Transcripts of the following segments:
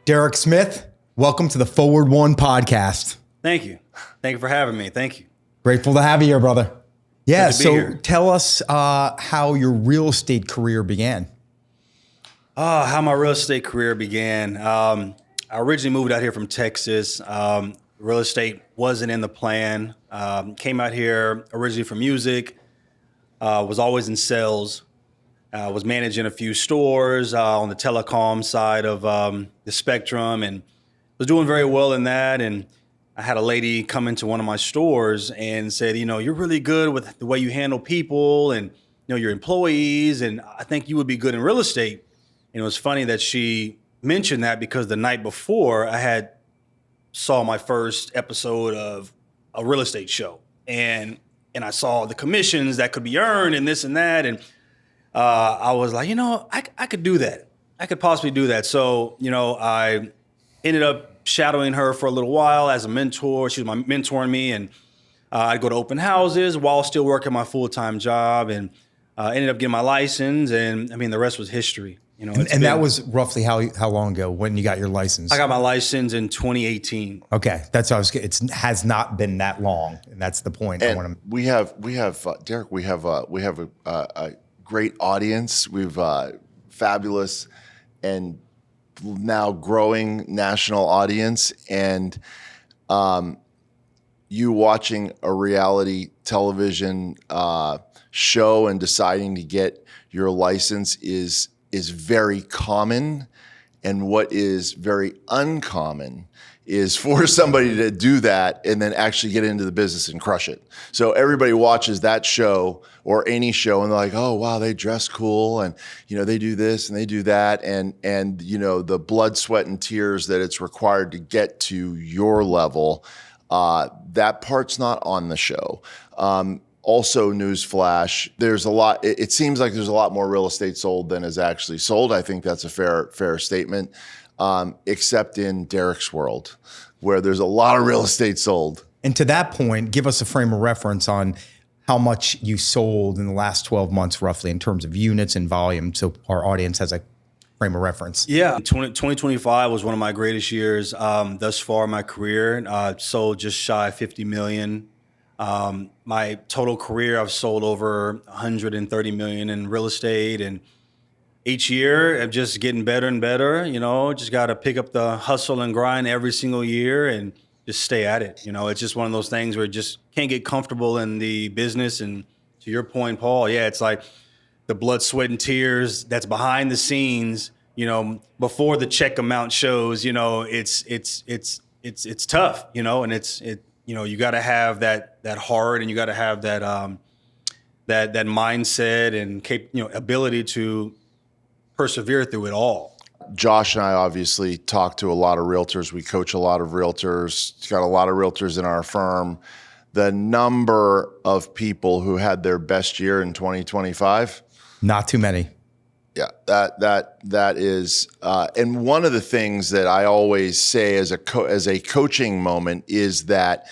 Derrick Smith, welcome to the Forward One podcast. Thank you. Thank you for having me. Thank you. Grateful to have you here, brother. Yeah, Good to be so here. tell us how your real estate career began. How my real estate career began. I originally moved out here from Texas. Real estate wasn't in the plan. Came out here originally for music. Was always in sales. Was managing a few stores on the telecom side of the spectrum, and was doing very well in that. And I had a lady come into one of my stores and said, you're really good with the way you handle people and your employees, and I think you would be good in real estate. And it was funny that she mentioned that because the night before I had saw my first episode of a real estate show, and I saw the commissions that could be earned and this and that, and I was like, I could do that. I could possibly do that. So, I ended up shadowing her for a little while as a mentor. She was mentoring me, and I'd go to open houses while still working my full-time job, and ended up getting my license. And the rest was history. And that was roughly how long ago when you got your license? I got my license in 2018. Okay, that's how it has not been that long, and that's the point. And we have Derrick. We have a great audience. We've fabulous and now growing national audience, and you watching a reality television show and deciding to get your license is very common. And what is very uncommon is for somebody to do that and then actually get into the business and crush it. So everybody watches that show or any show and they're like, oh, wow, they dress cool. And, they do this and they do that. And the blood, sweat, and tears that it's required to get to your level, that part's not on the show. Also, newsflash, there's a lot, it seems like there's a lot more real estate sold than is actually sold. I think that's a fair statement, except in Derrick's world, where there's a lot of real estate sold. And to that point, give us a frame of reference on how much you sold in the last 12 months, roughly, in terms of units and volume, so our audience has a frame of reference. Yeah, 2025 was one of my greatest years thus far in my career. Sold just shy of 50 million. My total career, I've sold over 130 million in real estate, and each year I'm just getting better and better. Just got to pick up the hustle and grind every single year and just stay at it. It's just one of those things where you just can't get comfortable in the business. And to your point, Paul, yeah, it's like the blood, sweat, and tears that's behind the scenes. Before the check amount shows. It's tough. And you got to have that heart, and you got to have that that mindset and ability to persevere through it all. Josh and I obviously talk to a lot of realtors. We coach a lot of realtors. Got a lot of realtors in our firm. The number of people who had their best year in 2025, not too many. Yeah, that is, and one of the things that I always say as a coaching moment is that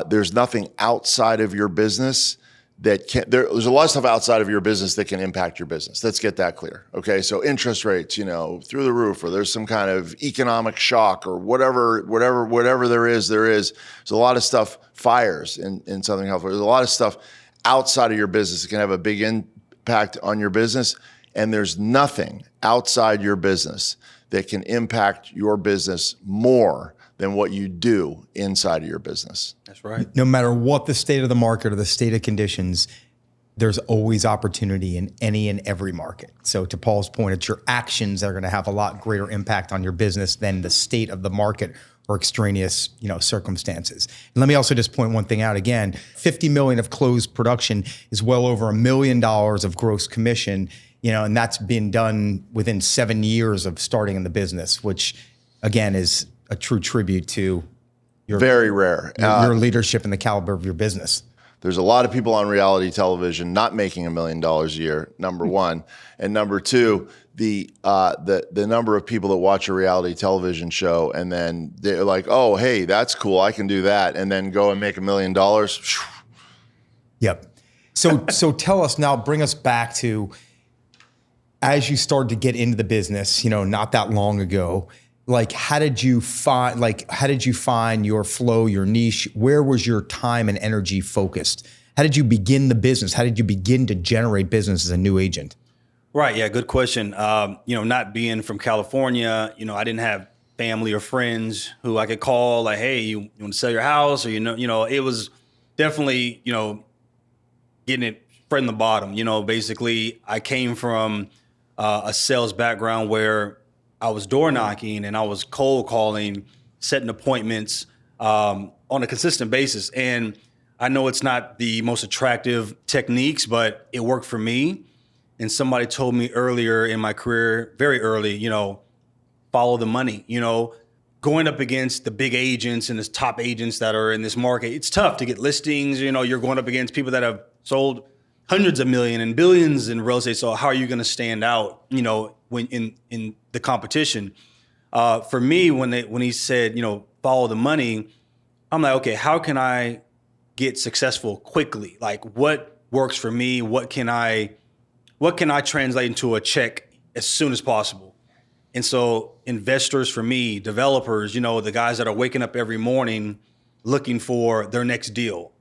there's nothing outside of your business that can. There's a lot of stuff outside of your business that can impact your business. Let's get that clear. Okay, so interest rates, through the roof, or there's some kind of economic shock, or whatever there is. There's a lot of stuff. Fires in Southern California. There's a lot of stuff outside of your business that can have a big impact on your business. And there's nothing outside your business that can impact your business more than what you do inside of your business. That's right. No matter what the state of the market or the state of conditions, there's always opportunity in any and every market. So to Paul's point, it's your actions that are going to have a lot greater impact on your business than the state of the market or extraneous, circumstances. And let me also just point one thing out again. 50 million of closed production is well over $1 million of gross commission. And that's been done within 7 years of starting in the business, which again is a true tribute to your very rare your leadership and the caliber of your business. There's a lot of people on reality television not making $1 million a year, number one. And number two, the number of people that watch a reality television show and then they're like, oh, hey, that's cool, I can do that, and then go and make $1 million. Yep. So tell us now, bring us back to, as you started to get into the business, not that long ago, like, how did you find your flow, your niche? Where was your time and energy focused? How did you begin the business? How did you begin to generate business as a new agent? Right. Yeah. Good question. Not being from California, I didn't have family or friends who I could call like, hey, you want to sell your house? Or, it was definitely, getting it from the bottom. Basically I came from a sales background where I was door knocking and I was cold calling, setting appointments on a consistent basis. And I know it's not the most attractive techniques, but it worked for me. And somebody told me earlier in my career, very early, follow the money. Going up against the big agents and the top agents that are in this market, it's tough to get listings. You're going up against people that have sold hundreds of millions and billions in real estate. So how are you going to stand out, when in the competition? For me, when he said, follow the money, I'm like, okay, how can I get successful quickly? Like, what works for me? What can I translate into a check as soon as possible? And so investors for me, developers, the guys that are waking up every morning looking for their next deal,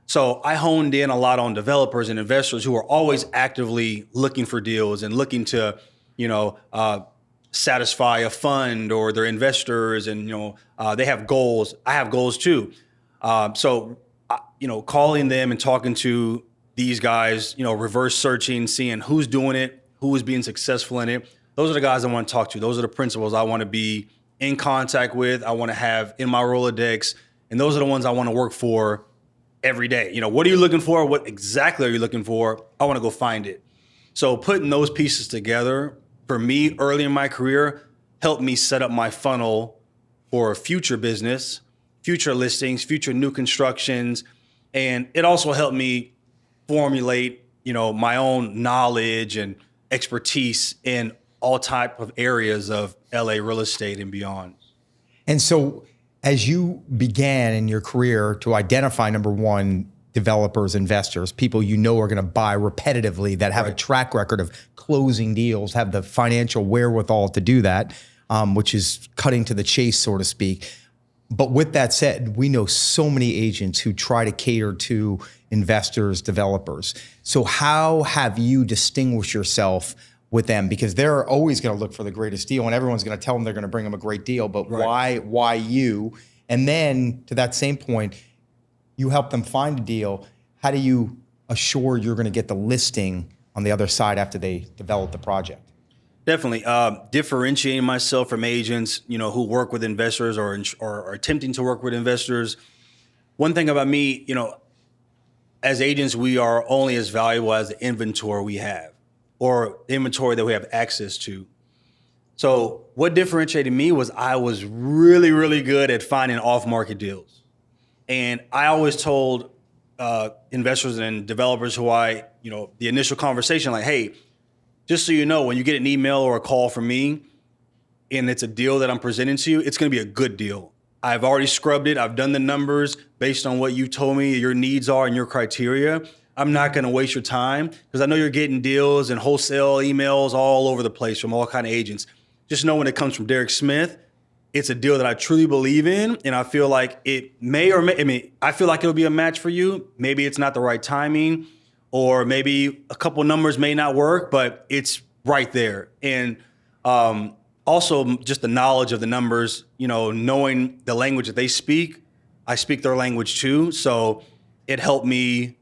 So I honed in a lot on developers and investors who are always actively looking for deals and looking to, satisfy a fund or their investors. And, they have goals. I have goals too. Calling them and talking to these guys, reverse searching, seeing who's doing it, who is being successful in it. Those are the guys I want to talk to. Those are the principals I want to be in contact with. I want to have in my Rolodex. And those are the ones I want to work for every day. What are you looking for? What exactly are you looking for? I want to go find it. So putting those pieces together for me early in my career helped me set up my funnel for future business, future listings, future new constructions. And it also helped me formulate, my own knowledge and expertise in all type of areas of LA real estate and beyond. And so as you began in your career to identify, number one, developers, investors, people are going to buy repetitively, that have a track record of closing deals, have the financial wherewithal to do that, which is cutting to the chase, so to speak. But with that said, we know so many agents who try to cater to investors, developers. So how have you distinguished yourself with them? Because they're always going to look for the greatest deal and everyone's going to tell them they're going to bring them a great deal, but why you? And then to that same point, you help them find a deal. How do you assure you're going to get the listing on the other side after they develop the project? Definitely. Differentiating myself from agents, who work with investors or are attempting to work with investors. One thing about me, as agents, we are only as valuable as the inventory we have or the inventory that we have access to. So what differentiated me was I was really, really good at finding off-market deals. And I always told investors and developers who the initial conversation, like, hey, just so you know, when you get an email or a call from me and it's a deal that I'm presenting to you, it's going to be a good deal. I've already scrubbed it. I've done the numbers based on what you told me your needs are and your criteria. I'm not going to waste your time because I know you're getting deals and wholesale emails all over the place from all kind of agents. Just know when it comes from Derrick Smith, it's a deal that I truly believe in. And I feel like it I feel like it'll be a match for you. Maybe it's not the right timing or maybe a couple numbers may not work, but it's right there. And also just the knowledge of the numbers, knowing the language that they speak, I speak their language too. So it helped me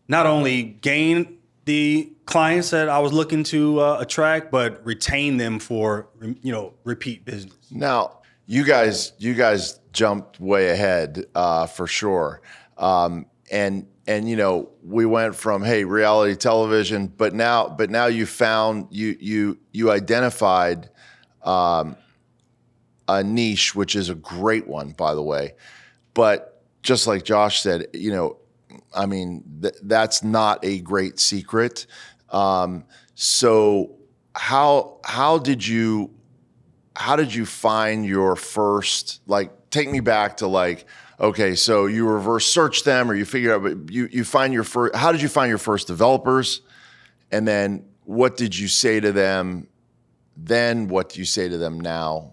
not only gain the clients that I was looking to attract, but retain them for, repeat business. Now, you guys jumped way ahead for sure. And we went from, hey, reality television, but now you found you identified a niche, which is a great one, by the way. But just like Josh said, that's not a great secret. So how did you find your first, take me back to okay, so you reverse search them or you figure out, but you find your first, how did you find your first developers? And then what did you say to them then? What do you say to them now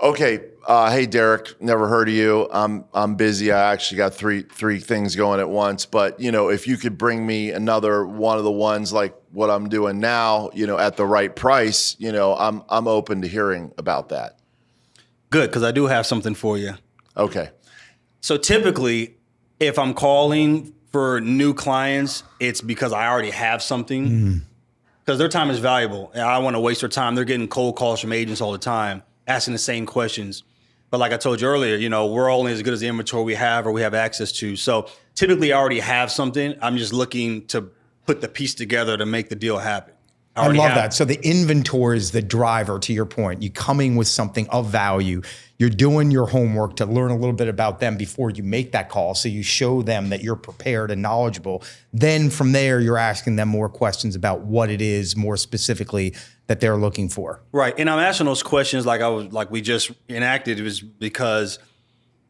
Okay. Hey, Derrick, never heard of you. I'm busy. I actually got three things going at once. But, if you could bring me another one of the ones like what I'm doing now, at the right price, I'm open to hearing about that. Good, because I do have something for you. Okay. So typically, if I'm calling for new clients, it's because I already have something. Because their time is valuable. And I don't want to waste their time. They're getting cold calls from agents all the time, asking the same questions. But like I told you earlier, we're only as good as the inventory we have or we have access to. So typically I already have something. I'm just looking to put the piece together to make the deal happen. I love that. So the inventory is the driver, to your point. You coming with something of value. You're doing your homework to learn a little bit about them before you make that call. So you show them that you're prepared and knowledgeable. Then from there, you're asking them more questions about what it is more specifically that they're looking for. Right. And I'm asking those questions like we just enacted. It was because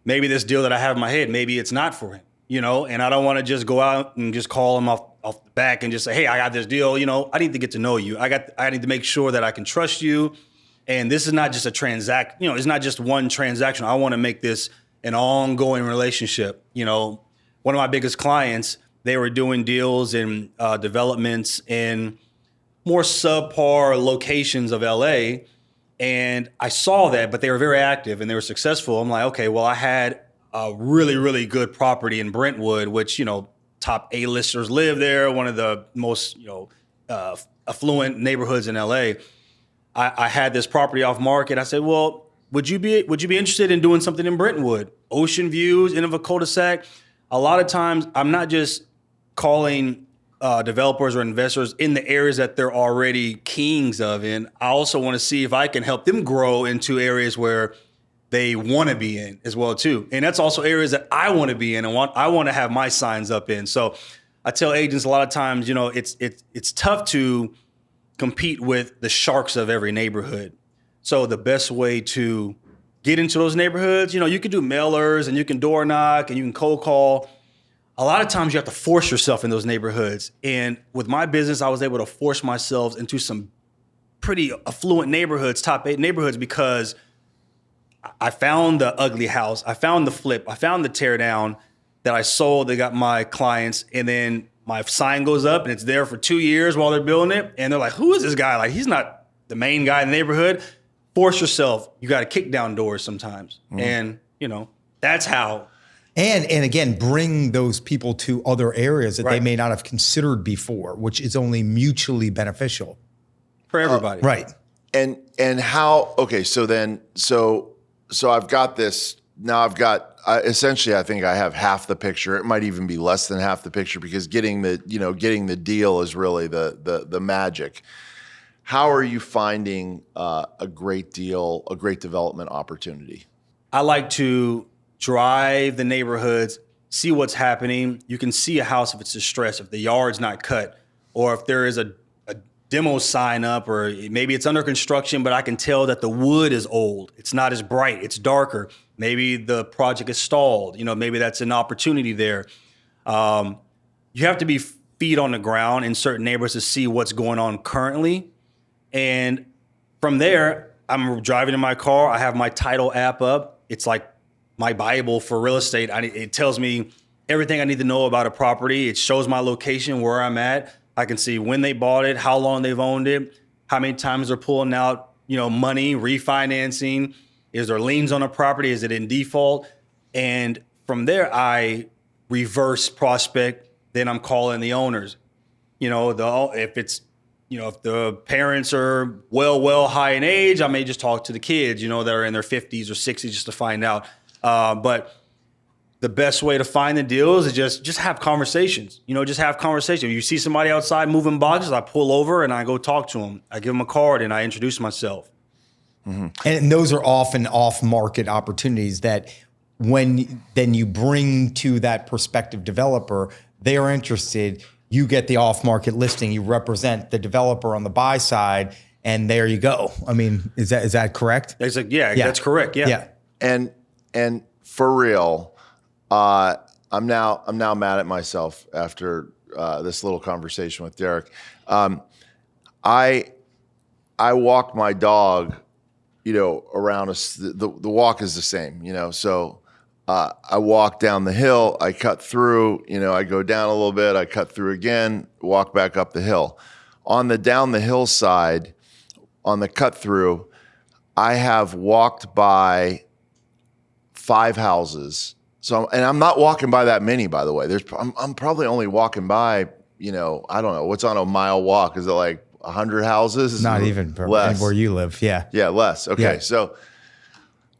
maybe this deal that I have in my head, maybe it's not for him, and I don't want to just go out and just call him off the back and just say, hey, I got this deal. I need to get to know you. I need to make sure that I can trust you. And this is not just a it's not just one transaction. I want to make this an ongoing relationship. One of my biggest clients, they were doing deals and developments in more subpar locations of LA. And I saw that, but they were very active and they were successful. I'm like, okay, well, I had a really, really good property in Brentwood, which, top A-listers live there, one of the most, affluent neighborhoods in LA. I had this property off market. I said, well, would you be interested in doing something in Brentwood? Ocean views, end of a cul-de-sac. A lot of times I'm not just calling developers or investors in the areas that they're already kings of in. I also want to see if I can help them grow into areas where they want to be in as well too. And that's also areas that I want to be in and I want to have my signs up in. So I tell agents a lot of times, it's tough to compete with the sharks of every neighborhood. So the best way to get into those neighborhoods, you can do mailers and you can door knock and you can cold call. A lot of times you have to force yourself in those neighborhoods. And with my business, I was able to force myself into some pretty affluent neighborhoods, top 8 neighborhoods, because I found the ugly house. I found the flip. I found the tear down that I sold. They got my clients. And then my sign goes up and it's there for 2 years while they're building it. And they're like, who is this guy? Like, he's not the main guy in the neighborhood. Force yourself. You got to kick down doors sometimes. And, that's how. And again, bring those people to other areas that they may not have considered before, which is only mutually beneficial. For everybody. Right. And how, okay, so I've got this, now I've got, essentially I think I have half the picture. It might even be less than half the picture because getting the deal is really the magic. How are you finding a great deal, a great development opportunity? I like to drive the neighborhoods, see what's happening. You can see a house if it's distressed, if the yard's not cut, or if there is a demo sign up, or maybe it's under construction, but I can tell that the wood is old. It's not as bright, it's darker. Maybe the project is stalled. Maybe that's an opportunity there. You have to be feet on the ground in certain neighborhoods to see what's going on currently. And from there, I'm driving in my car. I have my title app up. It's like my Bible for real estate. It tells me everything I need to know about a property. It shows my location, where I'm at. I can see when they bought it, how long they've owned it, how many times they're pulling out, money, refinancing. Is there liens on a property? Is it in default? And from there, I reverse prospect. Then I'm calling the owners. If the parents are well high in age, I may just talk to the kids, that are in their 50s or 60s just to find out. But the best way to find the deals is just have conversations. Just have conversations. If you see somebody outside moving boxes, I pull over and I go talk to them. I give them a card and I introduce myself. Mm-hmm. And those are often off-market opportunities that when then you bring to that prospective developer, they are interested. You get the off-market listing. You represent the developer on the buy side, and there you go. I mean, is that correct? It's like, yeah, that's correct. Yeah. And for real, I'm now mad at myself after this little conversation with Derrick. I walk my dog around us, the walk is the same, so I walk down the hill, I cut through, I go down a little bit, I cut through again, walk back up the hill. On the down the hillside, on the cut through, I have walked by 5 houses. So, and I'm not walking by that many, by the way. I'm probably only walking by, I don't know, what's on a mile walk? Is it like 100 houses? Not even less. Where you live. Yeah. Yeah, less. Okay. Yeah. So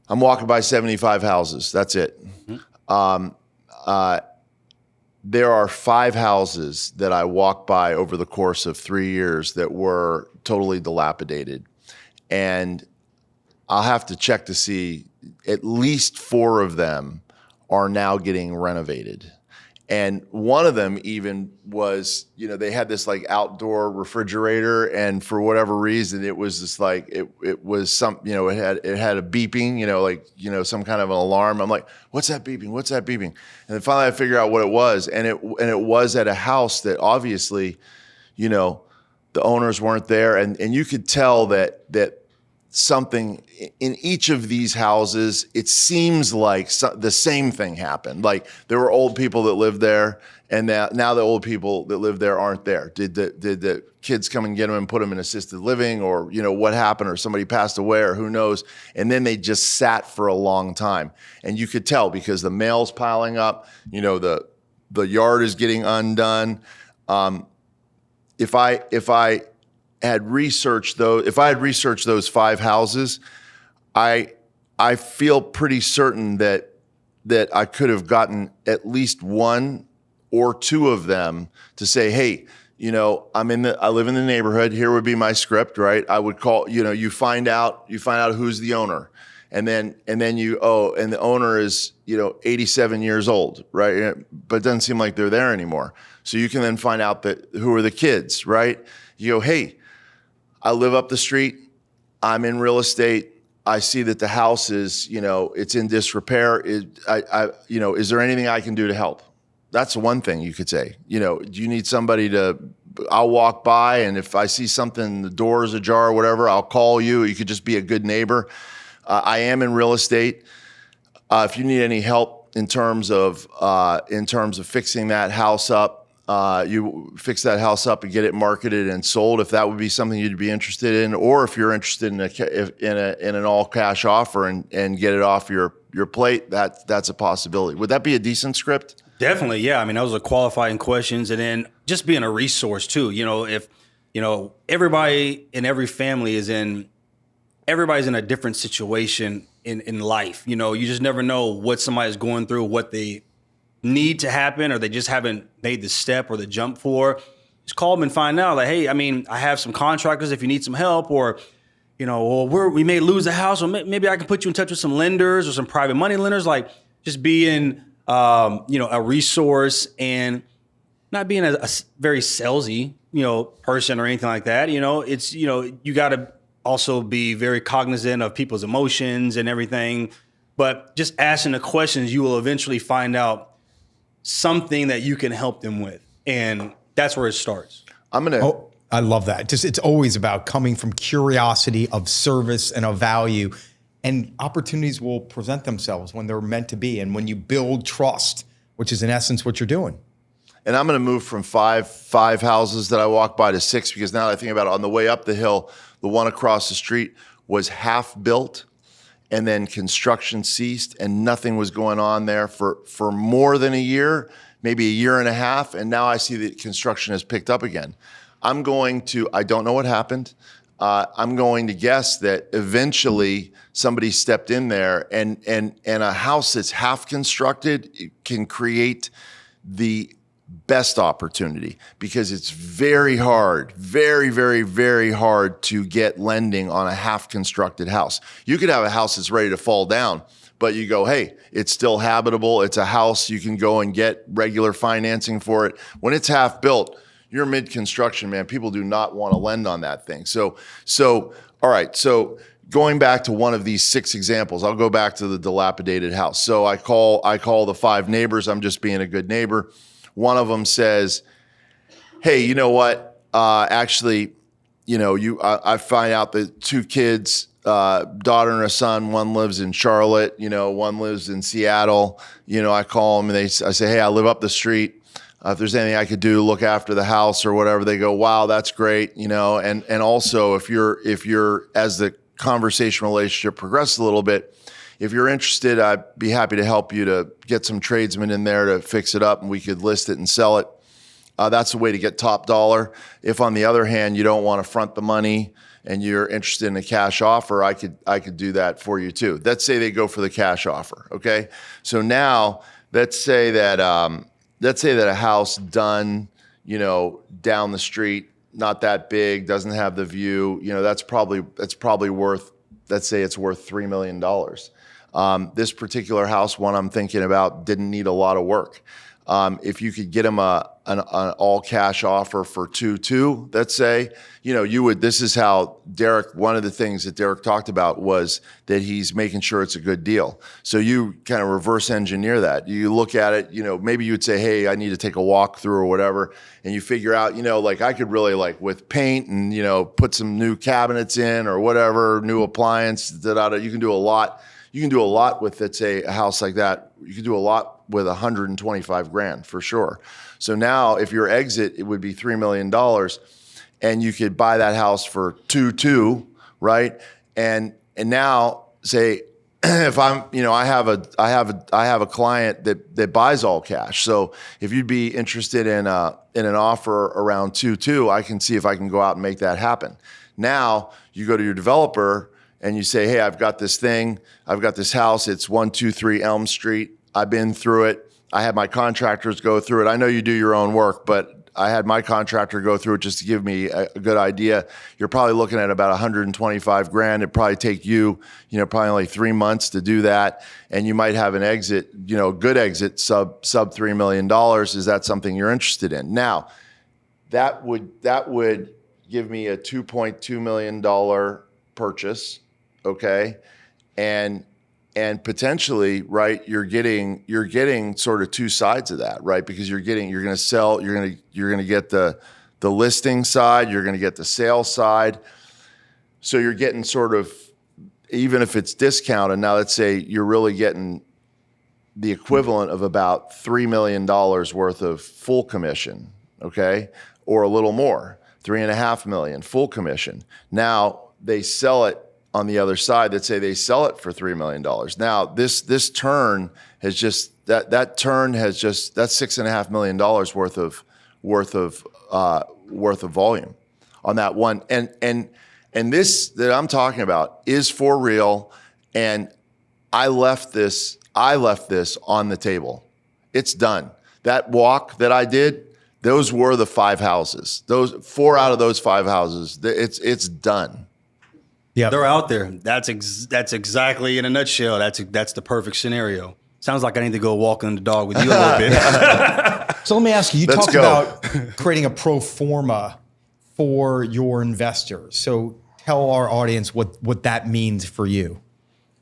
I'm walking by 75 houses. That's it. There are 5 houses that I walked by over the course of 3 years that were totally dilapidated. And I'll have to check to see, at least 4 of them are now getting renovated. And one of them even was, they had this like outdoor refrigerator, and for whatever reason, it was just like it was some, it had a beeping, some kind of an alarm. I'm like, what's that beeping? What's that beeping? And then finally I figure out what it was, and it was at a house that obviously, the owners weren't there, and you could tell that something in each of these houses, it seems like the same thing happened. Like there were old people that lived there, and now the old people that live there aren't there. Did the kids come and get them and put them in assisted living, or what happened, or somebody passed away, or who knows? And then they just sat for a long time, and you could tell because the mail's piling up. The yard is getting undone. If I had researched those 5 houses, I feel pretty certain that I could have gotten at least 1 or 2 of them to say, hey, I live in the neighborhood. Here would be my script, right? I would call, you find out who's the owner. And then and the owner is, 87 years old, right? But it doesn't seem like they're there anymore. So you can then find out who are the kids, right? You go, hey, I live up the street. I'm in real estate. I see that the house is, it's in disrepair. Is there anything I can do to help? That's one thing you could say. Do you need somebody I'll walk by, and if I see something, the door is ajar or whatever, I'll call you. You could just be a good neighbor. I am in real estate. If you need any help in terms of fixing that house up, you fix that house up and get it marketed and sold, if that would be something you'd be interested in, or if you're interested in an all cash offer and get it off your plate, that's a possibility. Would that be a decent script? Definitely, yeah. I mean, those are qualifying questions, and then just being a resource too. If everybody in every family everybody's in a different situation in life. You just never know what somebody's going through, what they need to happen, or they just haven't made the step or the jump for. Just call them and find out, like, hey, I have some contractors if you need some help, or, we may lose the house, or maybe I can put you in touch with some lenders or some private money lenders. Like, just being, a resource and not being a very salesy, person or anything like that. It's, you got to also be very cognizant of people's emotions and everything, but just asking the questions, you will eventually find out something that you can help them with. And that's where it starts. I love that. It's always about coming from curiosity of service and of value, and opportunities will present themselves when they're meant to be. And when you build trust, which is in essence what you're doing. And I'm going to move from five houses that I walked by to 6, because now that I think about it, on the way up the hill, the one across the street was half built, and then construction ceased, and nothing was going on there for more than a year, maybe a year and a half. And now I see that construction has picked up again. I don't know what happened. I'm going to guess that eventually somebody stepped in there, and a house that's half constructed can create the best opportunity, because it's very hard, very, very, very hard to get lending on a half constructed house. You could have a house that's ready to fall down, but you go, hey, it's still habitable. It's a house. You can go and get regular financing for it. When it's half built, you're mid-construction, man. People do not want to lend on that thing. So, all right. So going back to one of these 6 examples, I'll go back to the dilapidated house. So I call the 5 neighbors. I'm just being a good neighbor. One of them says, hey, you know what? I find out that 2 kids daughter and a son. One lives in Charlotte, one lives in Seattle. I call them and I say, hey, I live up the street. If there's anything I could do, look after the house or whatever, they go, wow, that's great. And also if you're, as the conversation relationship progresses a little bit, if you're interested, I'd be happy to help you to get some tradesmen in there to fix it up and we could list it and sell it. That's the way to get top dollar. If on the other hand, you don't want to front the money and you're interested in a cash offer, I could do that for you too. Let's say they go for the cash offer. Okay. So now let's say that a house done, down the street, not that big, doesn't have the view, that's probably worth, let's say it's worth $3 million. This particular house, one I'm thinking about, didn't need a lot of work. If you could get them an all cash offer for 2.2, let's say, this is how Derrick, one of the things that Derrick talked about was that he's making sure it's a good deal. So you kind of reverse engineer that. You look at it, maybe you would say, hey, I need to take a walk through or whatever. And you figure out, I could really with paint and, put some new cabinets in or whatever, new appliance, you can do a lot. You can do a lot with, let's say, a house like that. You can do a lot with $125,000 for sure. So now if your exit, it would be $3 million and you could buy that house for 2.2, right? And now say, if I'm, I have a client that buys all cash. So if you'd be interested in an offer around 2.2, I can see if I can go out and make that happen. Now you go to your developer and you say, hey, I've got this thing. I've got this house. It's 123 Elm Street. I've been through it. I had my contractors go through it. I know you do your own work, but I had my contractor go through it just to give me a good idea. You're probably looking at about $125,000. It'd probably take you, probably only 3 months to do that. And you might have an exit, good exit, sub $3 million. Is that something you're interested in? Now, that would give me a $2.2 million purchase. Okay. And potentially, right, you're getting sort of two sides of that, right? Because you're going to sell, you're going to get the listing side, you're going to get the sales side. So you're getting sort of, even if it's discounted, now let's say you're really getting the equivalent of about $3 million worth of full commission, okay? Or a little more, $3.5 million full commission. Now they sell it on the other side, let's say they sell it for $3 million. Now this turn has just that turn has just that's $6.5 million worth of volume on that one. And this that I'm talking about is for real. And I left this on the table. It's done. That walk that I did, those were the 5 houses. Those 4 out of those 5 houses, it's done. Yeah, they're out there. That's exactly, in a nutshell, that's the perfect scenario. Sounds like I need to go walking the dog with you a little bit. So let me ask you, you Let's talked go. about creating a pro forma for your investors. So tell our audience what that means for you.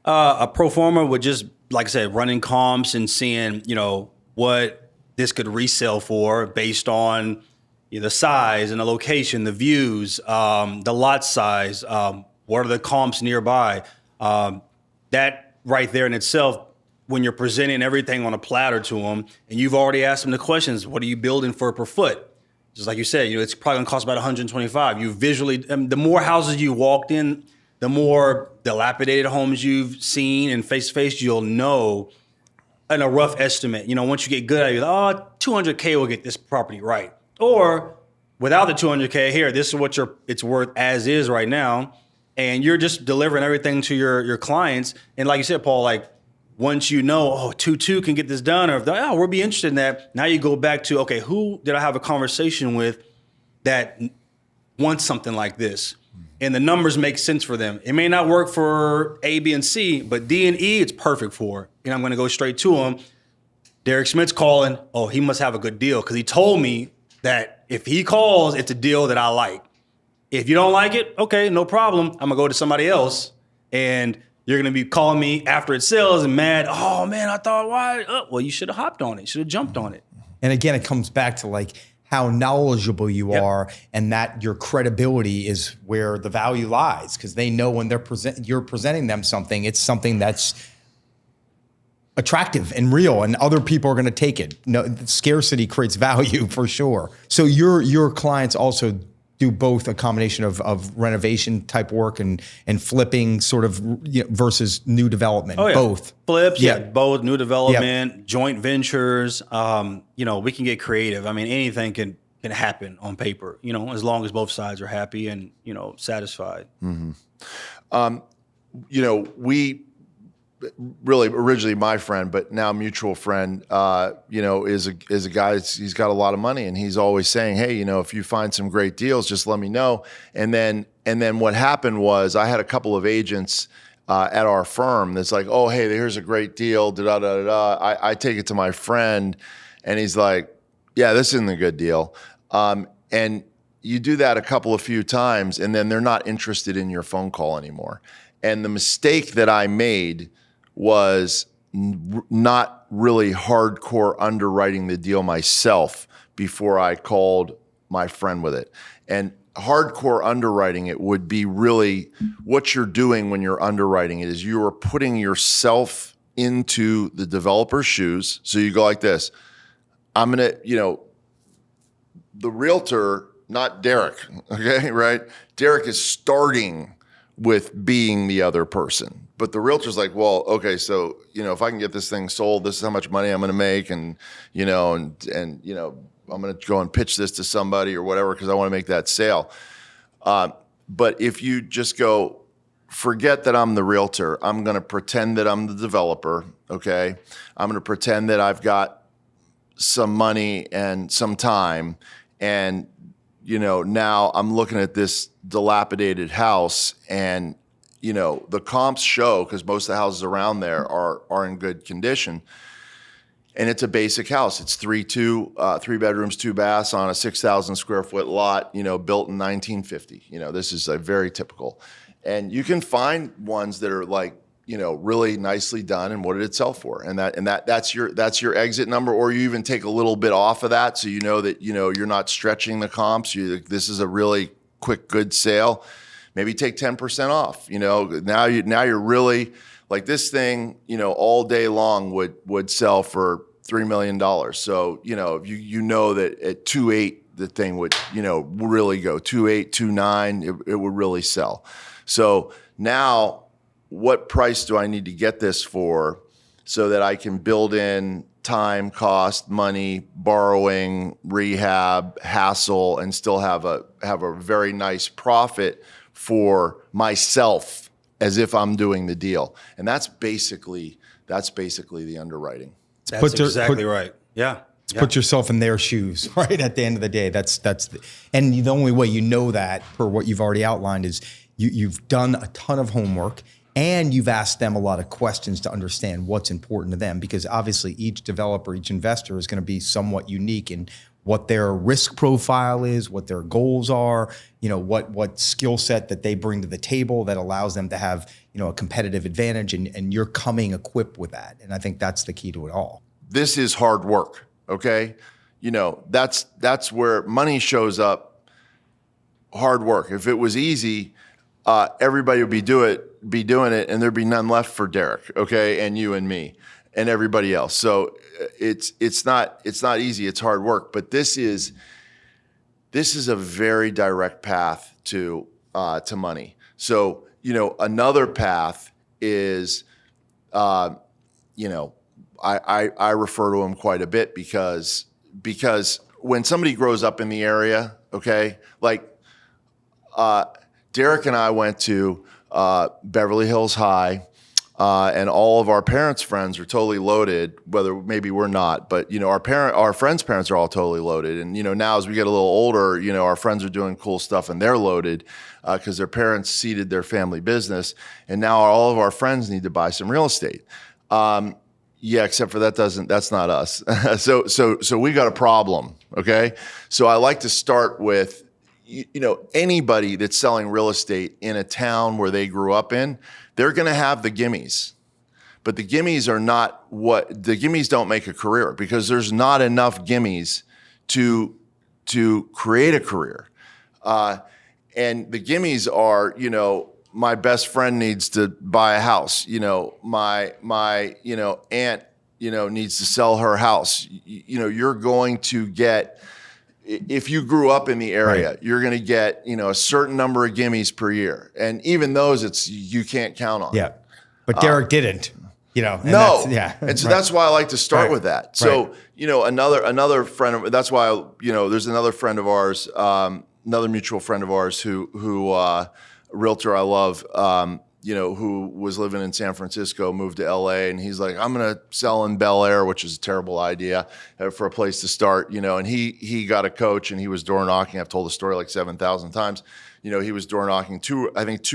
A pro forma would just, like I said, running comps and seeing, what this could resell for based on the size and the location, the views, the lot size, what are the comps nearby? That right there in itself, when you're presenting everything on a platter to them, and you've already asked them the questions, what are you building for per foot? Just like you said, it's probably gonna cost about $125. You visually, the more houses you walked in, the more dilapidated homes you've seen and face to face, you'll know in a rough estimate. Once you get good at it, $200K will get this property right. Or without the $200K here, this is what it's worth as is right now. And you're just delivering everything to your clients. And like you said, Paul, once 2.2 can get this done, or we'll be interested in that. Now you go back to, okay, who did I have a conversation with that wants something like this? And the numbers make sense for them. It may not work for A, B, and C, but D and E, it's perfect for. And I'm going to go straight to him. Derrick Smith's calling. Oh, he must have a good deal because he told me that if he calls, it's a deal that I like. If you don't like it, okay, no problem. I'm going to go to somebody else, and you're going to be calling me after it sells and mad. Oh, man, I thought, why? Well, you should have hopped on it. Should have jumped on it. And again, it comes back to how knowledgeable you are, and that your credibility is where the value lies, because they know when you're presenting them something, it's something that's attractive and real, and other people are going to take it. No, scarcity creates value for sure. So your clients also do both a combination of renovation type work and flipping sort of, versus new development. Oh, yeah. Both Flips, both new development, joint ventures. We can get creative. I mean, anything can happen on paper, as long as both sides are happy and, satisfied. We really originally my friend, but now mutual friend, is a guy he's got a lot of money, and he's always saying, hey, if you find some great deals, just let me know. And then what happened was I had a couple of agents at our firm that's like, oh, hey, here's a great deal. I take it to my friend, and he's like, yeah, this isn't a good deal. And you do that a few times, and then they're not interested in your phone call anymore. And the mistake that I made was not really hardcore underwriting the deal myself before I called my friend with it. And hardcore underwriting it would be really what you're doing when you're underwriting it is you are putting yourself into the developer's shoes. So you go like this, I'm going to, the realtor, not Derrick, okay, right? Derrick is starting with being the other person. But the realtor's like, well, okay, so, if I can get this thing sold, this is how much money I'm going to make. And, I'm going to go and pitch this to somebody or whatever, because I want to make that sale. But if you just go, forget that I'm the realtor, I'm going to pretend that I'm the developer. Okay. I'm going to pretend that I've got some money and some time. And, now I'm looking at this dilapidated house, and the comps show, because most of the houses around there are in good condition, and it's a basic house. It's 3 bedrooms, 2 baths on a 6,000 square foot lot, built in 1950. This is a very typical, and you can find ones that are like, really nicely done. And what did it sell for? And that's your exit number, or you even take a little bit off of that, so that you're not stretching the comps. This is a really quick, good sale. Maybe take 10% off. Now you're really like, this thing, all day long would sell for $3 million. So that at 2.8 the thing would really go 2.8, 2.9. It would really sell. So now, what price do I need to get this for so that I can build in time, cost, money, borrowing, rehab, hassle, and still have a very nice profit for myself as if I'm doing the deal? And that's basically the underwriting. That's exactly right. Yeah. Put yourself in their shoes, right? At the end of the day, and the only way you know that, for what you've already outlined, is you've done a ton of homework, and you've asked them a lot of questions to understand what's important to them, because obviously each developer, each investor is going to be somewhat unique in what their risk profile is, what their goals are, what skill set that they bring to the table that allows them to have, a competitive advantage, and you're coming equipped with that. And I think that's the key to it all. This is hard work, okay? That's where money shows up. Hard work. If it was easy, everybody would be doing it, and there'd be none left for Derrick, okay, and you and me and everybody else. So it's not easy. It's hard work, but this is a very direct path to money. So another path is I refer to them quite a bit, because when somebody grows up in the area, okay, like Derrick and I went to Beverly Hills High, and all of our parents' friends are totally loaded, whether maybe we're not, but our friends' parents are all totally loaded. And now as we get a little older, our friends are doing cool stuff, and they're loaded because their parents seeded their family business. And now all of our friends need to buy some real estate. Yeah, except for that's not us. So we got a problem. Okay. So I like to start with, anybody that's selling real estate in a town where they grew up in, they're going to have the gimmies. But the gimmies don't make a career, because there's not enough gimmies to to create a career. And the gimmies are, my best friend needs to buy a house. My aunt, needs to sell her house. You're going to get, if you grew up in the area, you're going to get, a certain number of gimmies per year. And even those, you can't count on. Yeah. But Derrick didn't, and no. And so that's why I like to start with that. So, another friend of, that's why, there's another friend of ours, another mutual friend of ours who a realtor I love, who was living in San Francisco, moved to LA, and he's like, I'm going to sell in Bel Air, which is a terrible idea for a place to start, and he got a coach and he was door knocking. I've told the story like 7,000 times. He was door knocking 2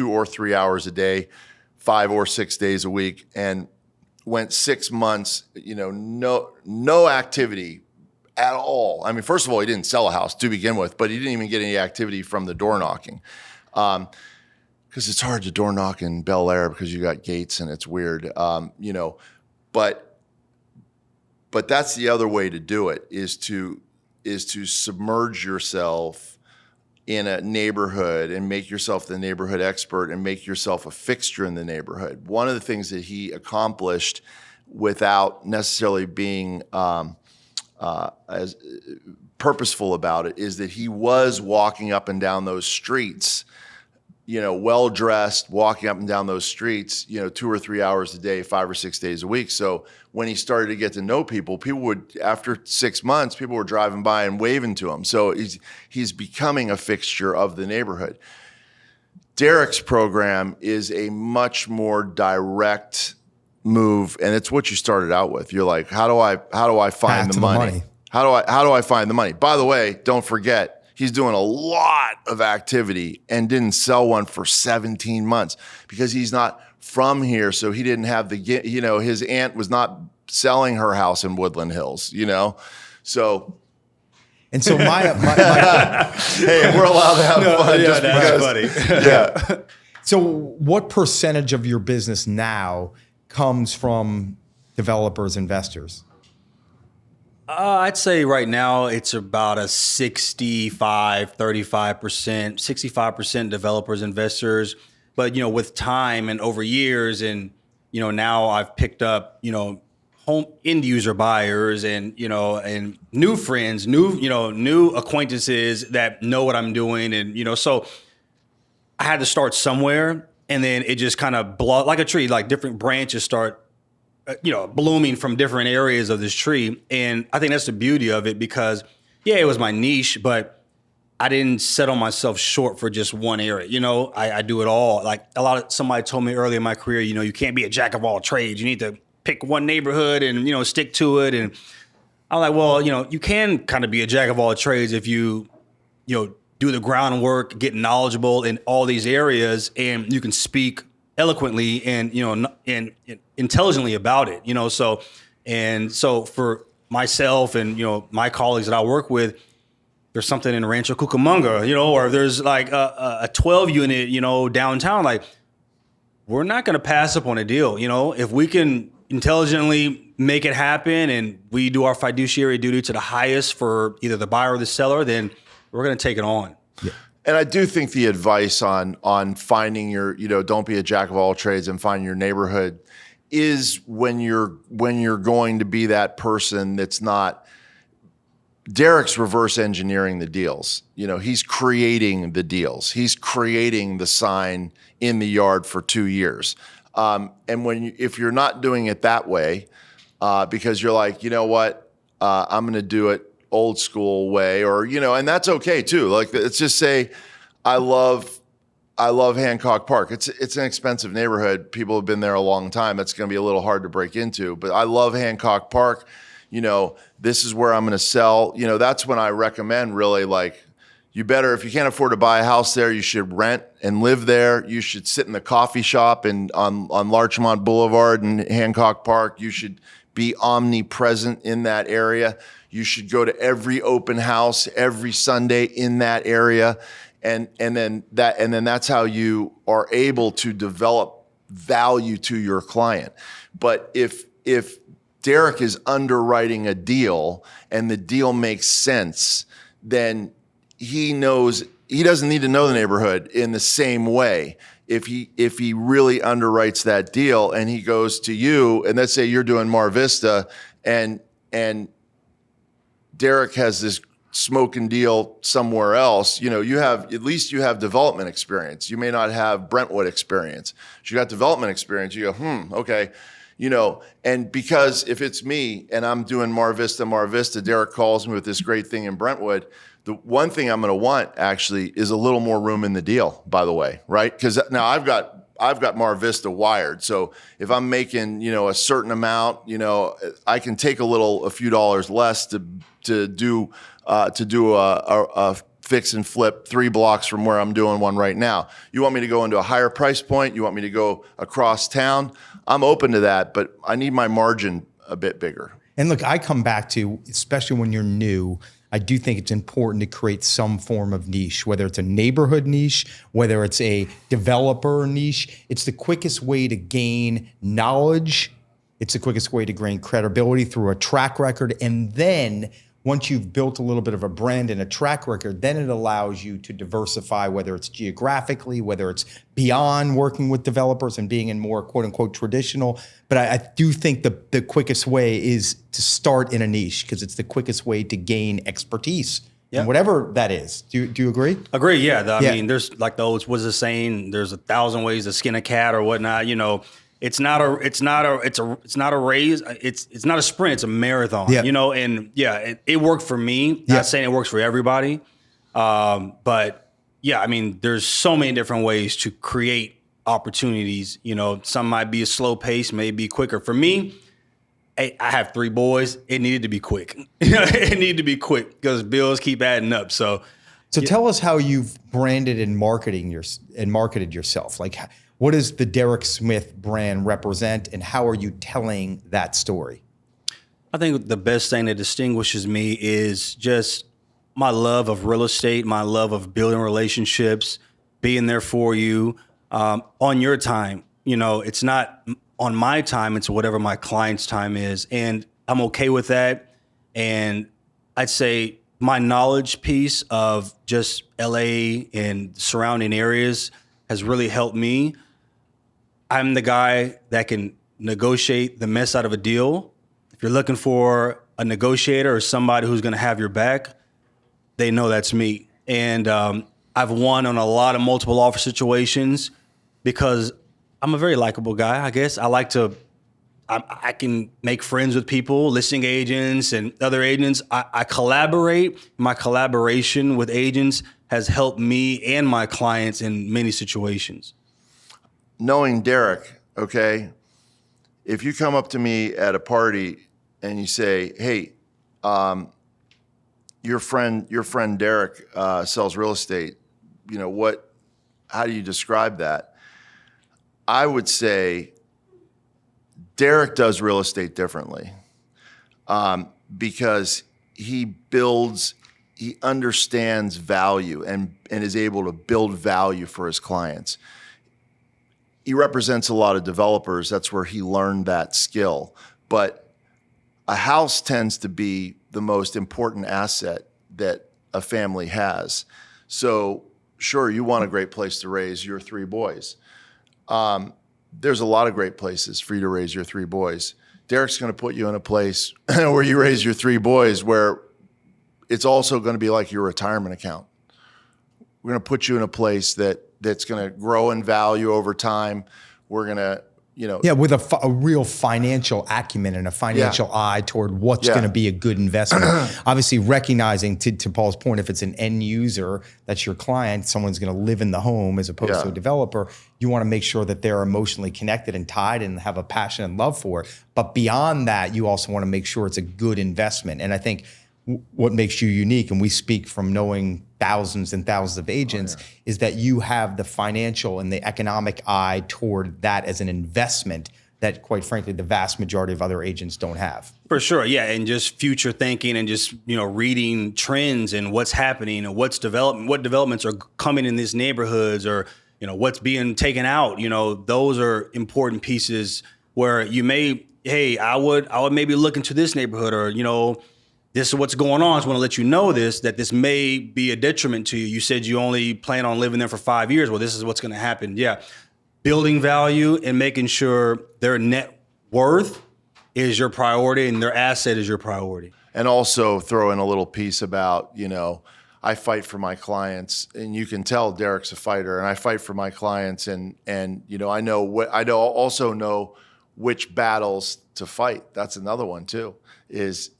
or 3 hours a day, 5 or 6 days a week, and went 6 months, no activity at all. I mean, first of all, he didn't sell a house to begin with, but he didn't even get any activity from the door knocking. Because it's hard to door knock in Bel Air because you got gates and it's weird, but that's the other way to do it, is to submerge yourself in a neighborhood and make yourself the neighborhood expert and make yourself a fixture in the neighborhood. One of the things that he accomplished without necessarily being as purposeful about it is that he was walking up and down those streets, well-dressed, walking up and down those streets, 2 or 3 hours a day, 5 or 6 days a week. So when he started to get to know people would, after 6 months, people were driving by and waving to him. So he's becoming a fixture of the neighborhood. Derrick's program is a much more direct move, and it's what you started out with. You're like, how do I find the money? How do I find the money? By the way, don't forget, he's doing a lot of activity and didn't sell one for 17 months because he's not from here. So he didn't have his aunt was not selling her house in Woodland Hills, so. And so my hey, we're allowed to have fun just because. Funny. Yeah. So what percentage of your business now comes from developers, investors? I'd say right now it's about a 35%, 65% developers, investors. But, with time and over years and, now I've picked up, home end user buyers and, and new friends, new acquaintances that know what I'm doing. And, so I had to start somewhere, and then it just kind of like a tree, like different branches start blooming from different areas of this tree. And I think that's the beauty of it because, yeah, it was my niche, but I didn't settle myself short for just one area. I do it all. Like somebody told me early in my career, you can't be a jack of all trades. You need to pick one neighborhood and, stick to it. And I'm like, well, you can kind of be a jack of all trades if you do the groundwork, get knowledgeable in all these areas, and you can speak eloquently and and intelligently about it. So for myself and my colleagues that I work with, there's something in Rancho Cucamonga, or there's like a 12 unit, downtown. Like, we're not going to pass up on a deal. If we can intelligently make it happen and we do our fiduciary duty to the highest for either the buyer or the seller, then we're going to take it on. Yeah. And I do think the advice on finding your, don't be a jack of all trades and find your neighborhood is when you're going to be that person that's not. Derrick's reverse engineering the deals. He's creating the deals. He's creating the sign in the yard for 2 years. And if you're not doing it that way, because you're like, I'm going to do it old school way, or and that's okay too. Like, let's just say I love Hancock Park. It's an expensive neighborhood. People have been there a long time. It's going to be a little hard to break into, but I love Hancock Park. This is where I'm going to sell. That's when I recommend really, like, you better, if you can't afford to buy a house there, you should rent and live there. You should sit in the coffee shop on Larchmont Boulevard in Hancock Park. You should be omnipresent in that area. You should go to every open house every Sunday in that area. And then that's how you are able to develop value to your client. But if Derrick is underwriting a deal and the deal makes sense, then he doesn't need to know the neighborhood in the same way. If he really underwrites that deal and he goes to you, and let's say you're doing Mar Vista and Derrick has this smoking deal somewhere else, you have development experience. You may not have Brentwood experience. But you got development experience. You go, okay. And because if it's me and I'm doing Mar Vista, Derrick calls me with this great thing in Brentwood, the one thing I'm going to want actually is a little more room in the deal, by the way, right? Because now I've got Mar Vista wired. So if I'm making, a certain amount, I can take a few dollars less to do a fix and flip 3 blocks from where I'm doing one right now. You want me to go into a higher price point? You want me to go across town? I'm open to that, but I need my margin a bit bigger. And look, I come back to, especially when you're new, I do think it's important to create some form of niche, whether it's a neighborhood niche, whether it's a developer niche. It's the quickest way to gain knowledge. It's the quickest way to gain credibility through a track record. And then once you've built a little bit of a brand and a track record, then it allows you to diversify, whether it's geographically, whether it's beyond working with developers and being in more quote unquote traditional. But I do think the quickest way is to start in a niche because it's the quickest way to gain expertise. Yep. And whatever that is. Do you agree? Agree, yeah. I mean, there's like those, what's the saying? There's 1,000 ways to skin a cat or whatnot, It's not a race. It's not a sprint. It's a marathon. Yep. And it worked for me. Not saying it works for everybody, but yeah, I mean, there's so many different ways to create opportunities. Some might be a slow pace, maybe quicker. For me, I have 3 boys. It needed to be quick. It needed to be quick because bills keep adding up. So tell us how you've branded and marketed yourself. Like, what does the Derrick Smith brand represent, and how are you telling that story? I think the best thing that distinguishes me is just my love of real estate, my love of building relationships, being there for you on your time. It's not on my time, it's whatever my client's time is. And I'm okay with that. And I'd say my knowledge piece of just LA and surrounding areas has really helped me. I'm the guy that can negotiate the mess out of a deal. If you're looking for a negotiator or somebody who's going to have your back, they know that's me. And I've won on a lot of multiple offer situations because I'm a very likable guy, I guess. I can make friends with people, listing agents and other agents. I collaborate. My collaboration with agents has helped me and my clients in many situations. Knowing Derrick, okay, if you come up to me at a party and you say, "Hey, your friend Derrick sells real estate," how do you describe that? I would say Derrick does real estate differently because he understands value and is able to build value for his clients. He represents a lot of developers. That's where he learned that skill. But a house tends to be the most important asset that a family has. So sure, you want a great place to raise your 3 boys. There's a lot of great places for you to raise your 3 boys. Derrick's going to put you in a place where you raise your 3 boys where it's also going to be like your retirement account. We're going to put you in a place that's going to grow in value over time. We're going to, with a real financial acumen and a financial eye toward what's going to be a good investment. Obviously, recognizing to Paul's point, if it's an end user, that's your client, someone's going to live in the home as opposed to a developer. You want to make sure that they're emotionally connected and tied and have a passion and love for it. But beyond that, you also want to make sure it's a good investment. And I think what makes you unique, and we speak from knowing thousands and thousands of agents, is that you have the financial and the economic eye toward that as an investment that, quite frankly, the vast majority of other agents don't have. For sure, yeah, and just future thinking and just reading trends and what's happening and what developments are coming in these neighborhoods, or what's being taken out. Those are important pieces where you may, hey, I would maybe look into this neighborhood, or this is what's going on. I just want to let you know that this may be a detriment to you. You said you only plan on living there for 5 years. Well, this is what's going to happen. Yeah. Building value and making sure their net worth is your priority and their asset is your priority. And also throw in a little piece about, I fight for my clients, and you can tell Derrick's a fighter, and I fight for my clients, and also know which battles to fight. That's another one too. Is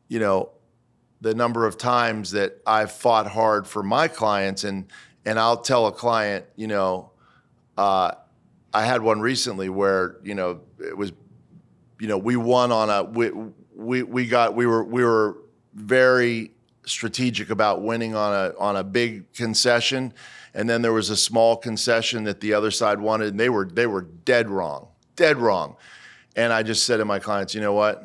the number of times that I've fought hard for my clients, and I'll tell a client, I had one recently where it was, we won on a we were very strategic about winning on a big concession, and then there was a small concession that the other side wanted, and they were dead wrong. And I just said to my clients, you know what?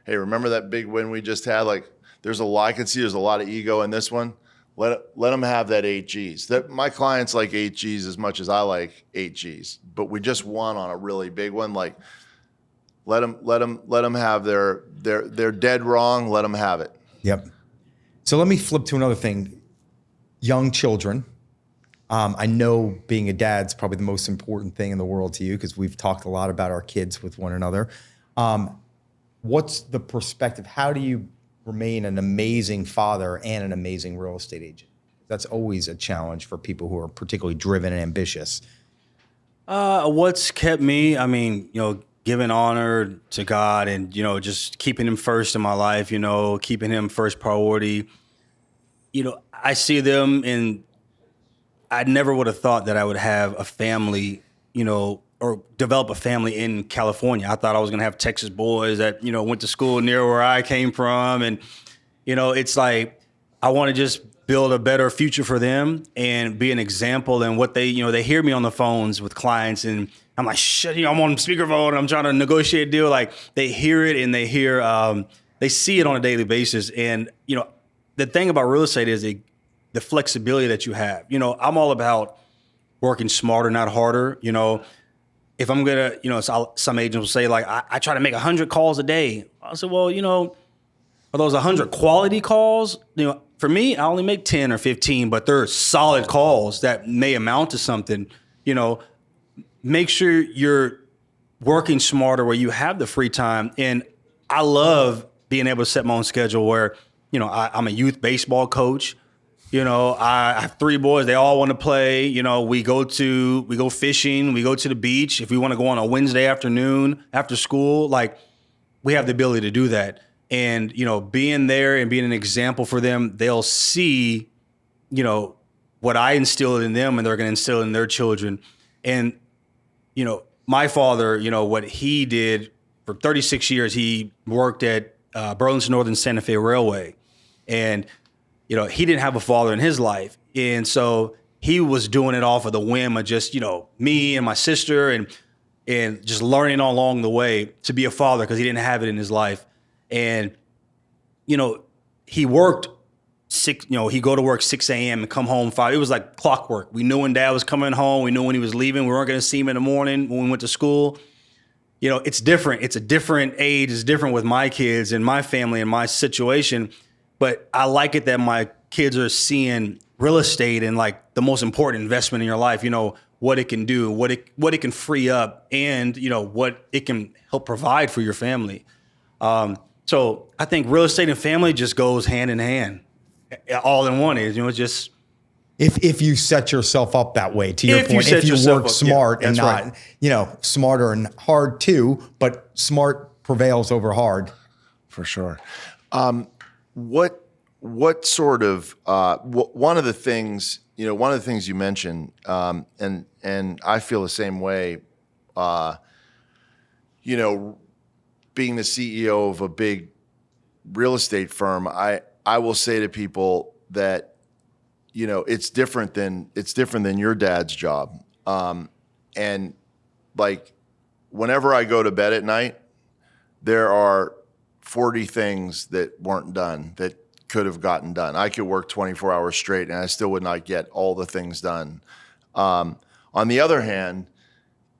Hey, remember that big win we just had? Like, I can see there's a lot of ego in this one. Let them have that 8 Gs. That my clients like 8 Gs as much as I like 8 Gs, but we just won on a really big one. Like, let them have they're dead wrong. Let them have it. Yep. So let me flip to another thing. Young children. I know being a dad's probably the most important thing in the world to you because we've talked a lot about our kids with one another. What's the perspective? How do you remain an amazing father and an amazing real estate agent? That's always a challenge for people who are particularly driven and ambitious. What's kept me, giving honor to God and, just keeping him first in my life, keeping him first priority. I see them, and I never would have thought that I would have a family, or develop a family in California. I thought I was going to have Texas boys that, went to school near where I came from. And, it's like, I want to just build a better future for them and be an example. And what they hear me on the phones with clients, and I'm like, shit, I'm on speakerphone and I'm trying to negotiate a deal. Like, they hear it and they see it on a daily basis. And, the thing about real estate is the flexibility that you have. I'm all about working smarter, not harder. If I'm going to, some agents will say, like, I try to make 100 calls a day. I said, well, are those 100 quality calls? For me, I only make 10 or 15, but they're solid calls that may amount to something. Make sure you're working smarter where you have the free time. And I love being able to set my own schedule where, I'm a youth baseball coach. I have 3 boys. They all want to play. We go fishing. We go to the beach. If we want to go on a Wednesday afternoon after school, like, we have the ability to do that. And, being there and being an example for them, they'll see, what I instilled in them, and they're going to instill in their children. And, my father, what he did for 36 years, he worked at Burlington Northern Santa Fe Railway. And, he didn't have a father in his life. And so he was doing it off of the whim of just, me and my sister and just learning along the way to be a father because he didn't have it in his life. And, he worked he'd go to work 6 a.m. and come home 5. It was like clockwork. We knew when Dad was coming home. We knew when he was leaving. We weren't going to see him in the morning when we went to school. It's different. It's a different age. It's different with my kids and my family and my situation. But I like it that my kids are seeing real estate and, like, the most important investment in your life, what it can do, what it can free up, and, what it can help provide for your family. So I think real estate and family just goes hand in hand. All in one is, just. If you set yourself up that way, to your point, if you work smart and not, smarter and hard too, but smart prevails over hard. For sure. What sort of one of the things you mentioned, and I feel the same way. Being the CEO of a big real estate firm, I will say to people that it's different than your dad's job, and, like, whenever I go to bed at night, there are 40 things that weren't done that could have gotten done. I could work 24 hours straight and I still would not get all the things done. On the other hand,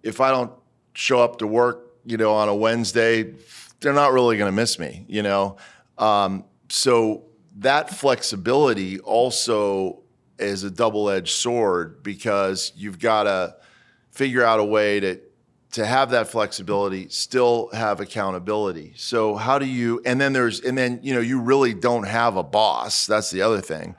if I don't show up to work, on a Wednesday, they're not really going to miss me, So that flexibility also is a double-edged sword, because you've got to figure out a way to have that flexibility, still have accountability. So how do you, and then you really don't have a boss. That's the other thing.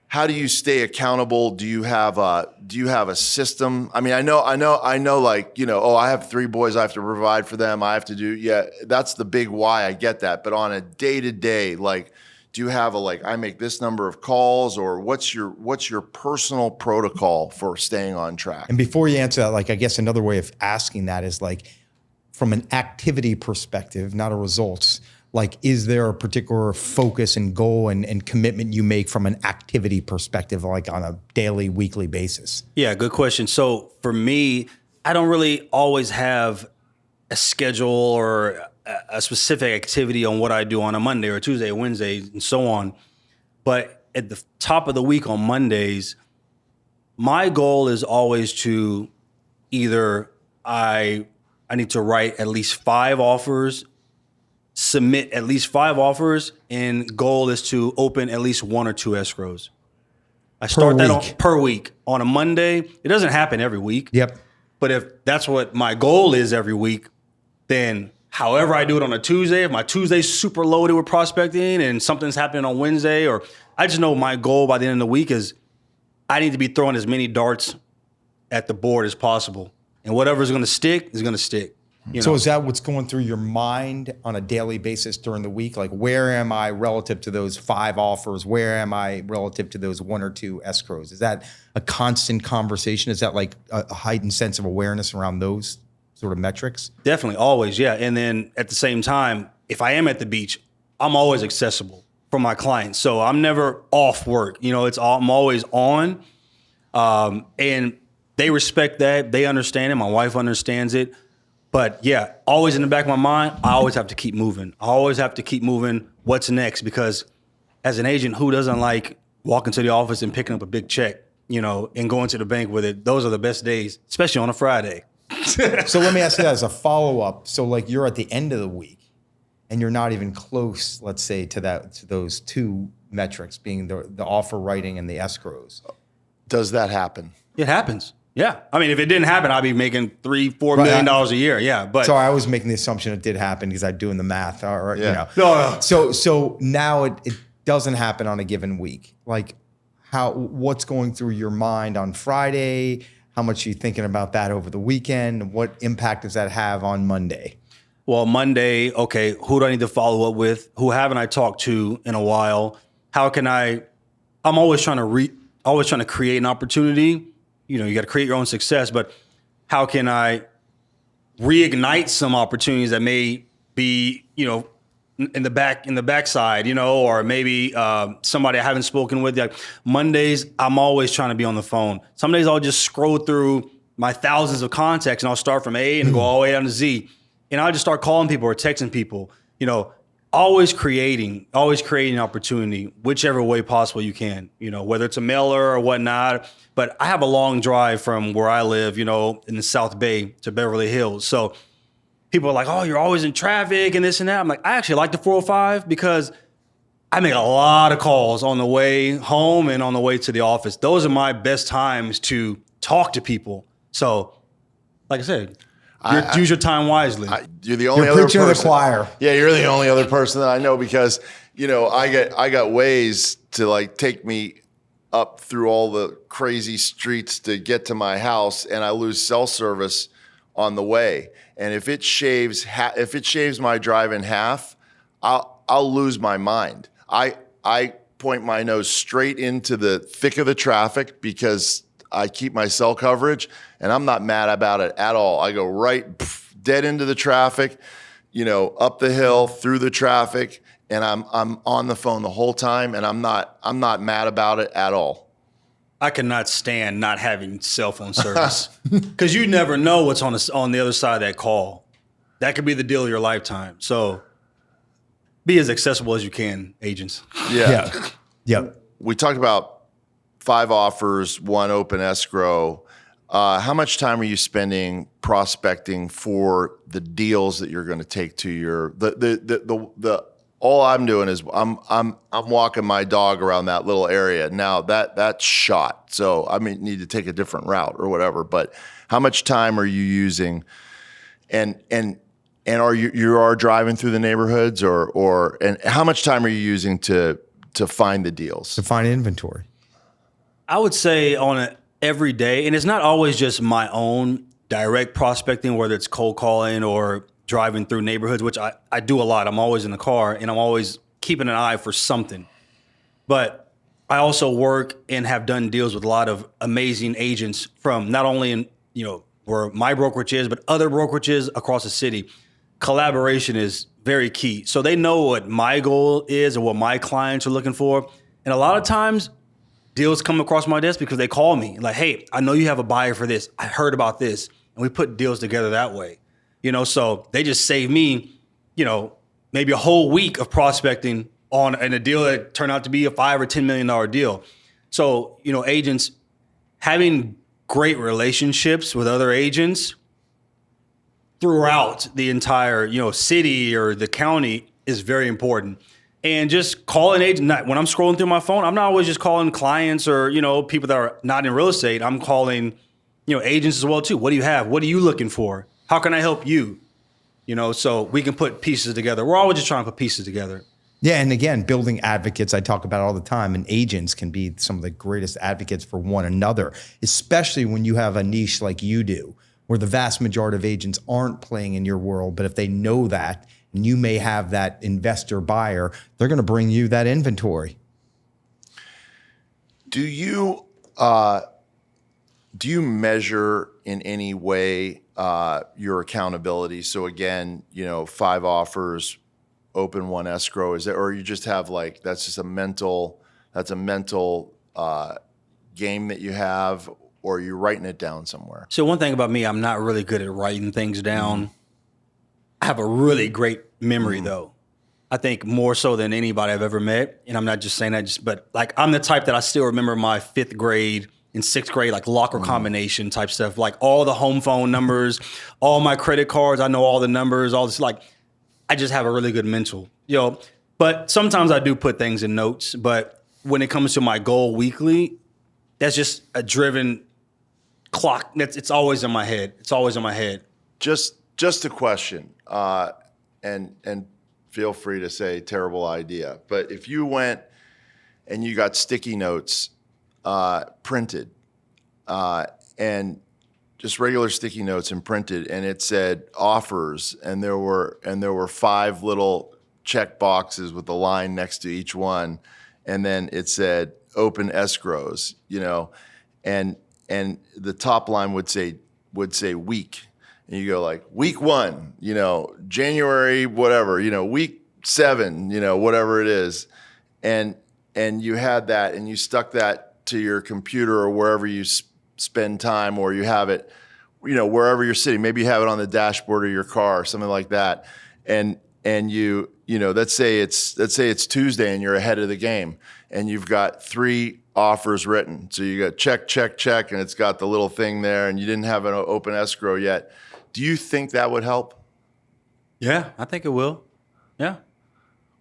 How do you stay accountable? Do you have a system? I mean, I know, like, I have 3 boys, I have to provide for them. I have to do, that's the big why. I get that. But on a day-to-day, like, do you have I make this number of calls, or what's your personal protocol for staying on track? And before you answer that, I guess another way of asking that is from an activity perspective, not a results. Is there a particular focus and goal and commitment you make from an activity perspective, on a daily, weekly basis? Yeah, good question. So for me, I don't really always have a schedule or a specific activity on what I do on a Monday or Tuesday or Wednesday and so on. But at the top of the week on Mondays, my goal is always to either I need to write at least 5 offers, submit at least 5 offers, and goal is to open at least 1 or 2 escrows. I start that per week. On a Monday, it doesn't happen every week. Yep. But if that's what my goal is every week, then however I do it on a Tuesday, if my Tuesday's super loaded with prospecting and something's happening on Wednesday, or I just know my goal by the end of the week is I need to be throwing as many darts at the board as possible. And whatever's going to stick is going to stick. So is that what's going through your mind on a daily basis during the week? Where am I relative to those 5 offers? Where am I relative to those 1 or 2 escrows? Is that a constant conversation? Is that a heightened sense of awareness around those sort of metrics? Definitely, always, yeah. And then at the same time, if I am at the beach, I'm always accessible for my clients. So I'm never off work. I'm always on. And they respect that. They understand it. My wife understands it. But yeah, always in the back of my mind, I always have to keep moving. I always have to keep moving. What's next? Because as an agent, who doesn't like walking to the office and picking up a big check, and going to the bank with it? Those are the best days, especially on a Friday. So let me ask you that as a follow-up. So you're at the end of the week and you're not even close, let's say, to those 2 metrics, being the offer writing and the escrows. Does that happen? It happens. Yeah. I mean, if it didn't happen, I'd be making $3-4 million a year. Yeah. But sorry, I was making the assumption it did happen because I'm doing the math. Or, Yeah. No. So now it doesn't happen on a given week. What's going through your mind on Friday? How much are you thinking about that over the weekend? What impact does that have on Monday? Well, Monday, okay, who do I need to follow up with? Who haven't I talked to in a while? How can I'm always trying to create an opportunity. You got to create your own success, but how can I reignite some opportunities that may be, in the backside, or maybe somebody I haven't spoken with. Mondays, I'm always trying to be on the phone. Some days I'll just scroll through my thousands of contacts and I'll start from A and go all the way down to Z. And I'll just start calling people or texting people, always creating opportunity, whichever way possible you can, whether it's a mailer or whatnot. But I have a long drive from where I live, in the South Bay to Beverly Hills. So people are like, oh, you're always in traffic and this and that. I'm like, I actually like the 405 because I make a lot of calls on the way home and on the way to the office. Those are my best times to talk to people. So, like I said, use your time wisely. You're the only other person. Preaching to the choir. Yeah, you're the only other person that I know, because I got ways to take me up through all the crazy streets to get to my house, and I lose cell service on the way. And if it shaves my drive in half, I'll lose my mind. I point my nose straight into the thick of the traffic because I keep my cell coverage, and I'm not mad about it at all. I go right dead into the traffic, up the hill, through the traffic, and I'm on the phone the whole time, and I'm not mad about it at all. I cannot stand not having cell phone service because you never know what's on the other side of that call. That could be the deal of your lifetime. So be as accessible as you can, agents. Yeah. Yep. We talked about 5 offers, 1 open escrow. How much time are you spending prospecting for the deals that you're going to take to the all I'm doing is I'm walking my dog around that little area. Now that's shot, so I need to take a different route or whatever. But how much time are you using? And are you are driving through the neighborhoods and how much time are you using to find the deals? To find inventory. I would say on a every day, and it's not always just my own direct prospecting, whether it's cold calling or driving through neighborhoods, which I do a lot. I'm always in the car and I'm always keeping an eye for something. But I also work and have done deals with a lot of amazing agents from not only in, where my brokerage is, but other brokerages across the city. Collaboration is very key. So they know what my goal is and what my clients are looking for. And a lot of times deals come across my desk because they call me like, hey, I know you have a buyer for this. I heard about this. And we put deals together that way. So they just save me, maybe a whole week of prospecting in a deal that turned out to be a $5 or $10 million deal. So, agents having great relationships with other agents throughout the entire, city or the county is very important. And just calling agents, when I'm scrolling through my phone, I'm not always just calling clients or, people that are not in real estate. I'm calling, agents as well too. What do you have? What are you looking for? How can I help you? So we can put pieces together. We're always just trying to put pieces together. Yeah, and again, building advocates, I talk about all the time, and agents can be some of the greatest advocates for one another, especially when you have a niche like you do, where the vast majority of agents aren't playing in your world. But if they know that, and you may have that investor buyer, they're going to bring you that inventory. Do you measure in any way your accountability? So again, 5 offers, open 1 escrow. Is that, or you just have that's just a mental game that you have, or are you writing it down somewhere? So one thing about me, I'm not really good at writing things down. Mm-hmm. I have a really great memory though. I think more so than anybody I've ever met. And I'm not just saying that, but I'm the type that I still remember my 5th grade and 6th grade, locker combination type stuff, all the home phone numbers, all my credit cards. I know all the numbers, all this, I just have a really good mental, but sometimes I do put things in notes, but when it comes to my goal weekly, that's just a driven clock. It's always in my head. It's always in my head. Just a question, and feel free to say terrible idea, but if you went and you got sticky notes printed and just regular sticky notes and printed, and it said offers, and there were 5 little check boxes with a line next to each one, and then it said open escrows, and the top line would say week. And you go week 1, January, whatever, week 7, whatever it is. And you had that and you stuck that to your computer or wherever you spend time, or you have it, wherever you're sitting. Maybe you have it on the dashboard of your car or something like that. And you, let's say it's Tuesday and you're ahead of the game and you've got 3 offers written. So you got check, check, check, and it's got the little thing there, and you didn't have an open escrow yet. Do you think that would help? Yeah, I think it will. Yeah.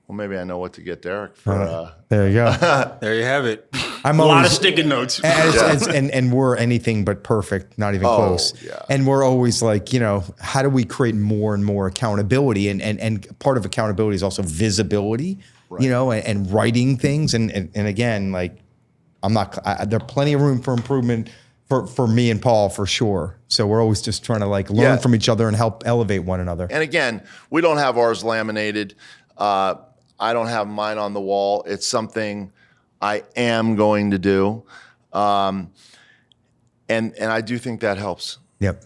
Well, maybe I know what to get Derrick for. There you go. There you have it. I'm a always, lot of sticky notes. And we're anything but perfect, not even close. Yeah. And we're always how do we create more and more accountability? And part of accountability is also visibility, right. And writing things. And again, there are plenty of room for improvement for me and Paul, for sure. So we're always just trying to learn from each other and help elevate one another. And again, we don't have ours laminated. I don't have mine on the wall. It's something I am going to do. And I do think that helps. Yep.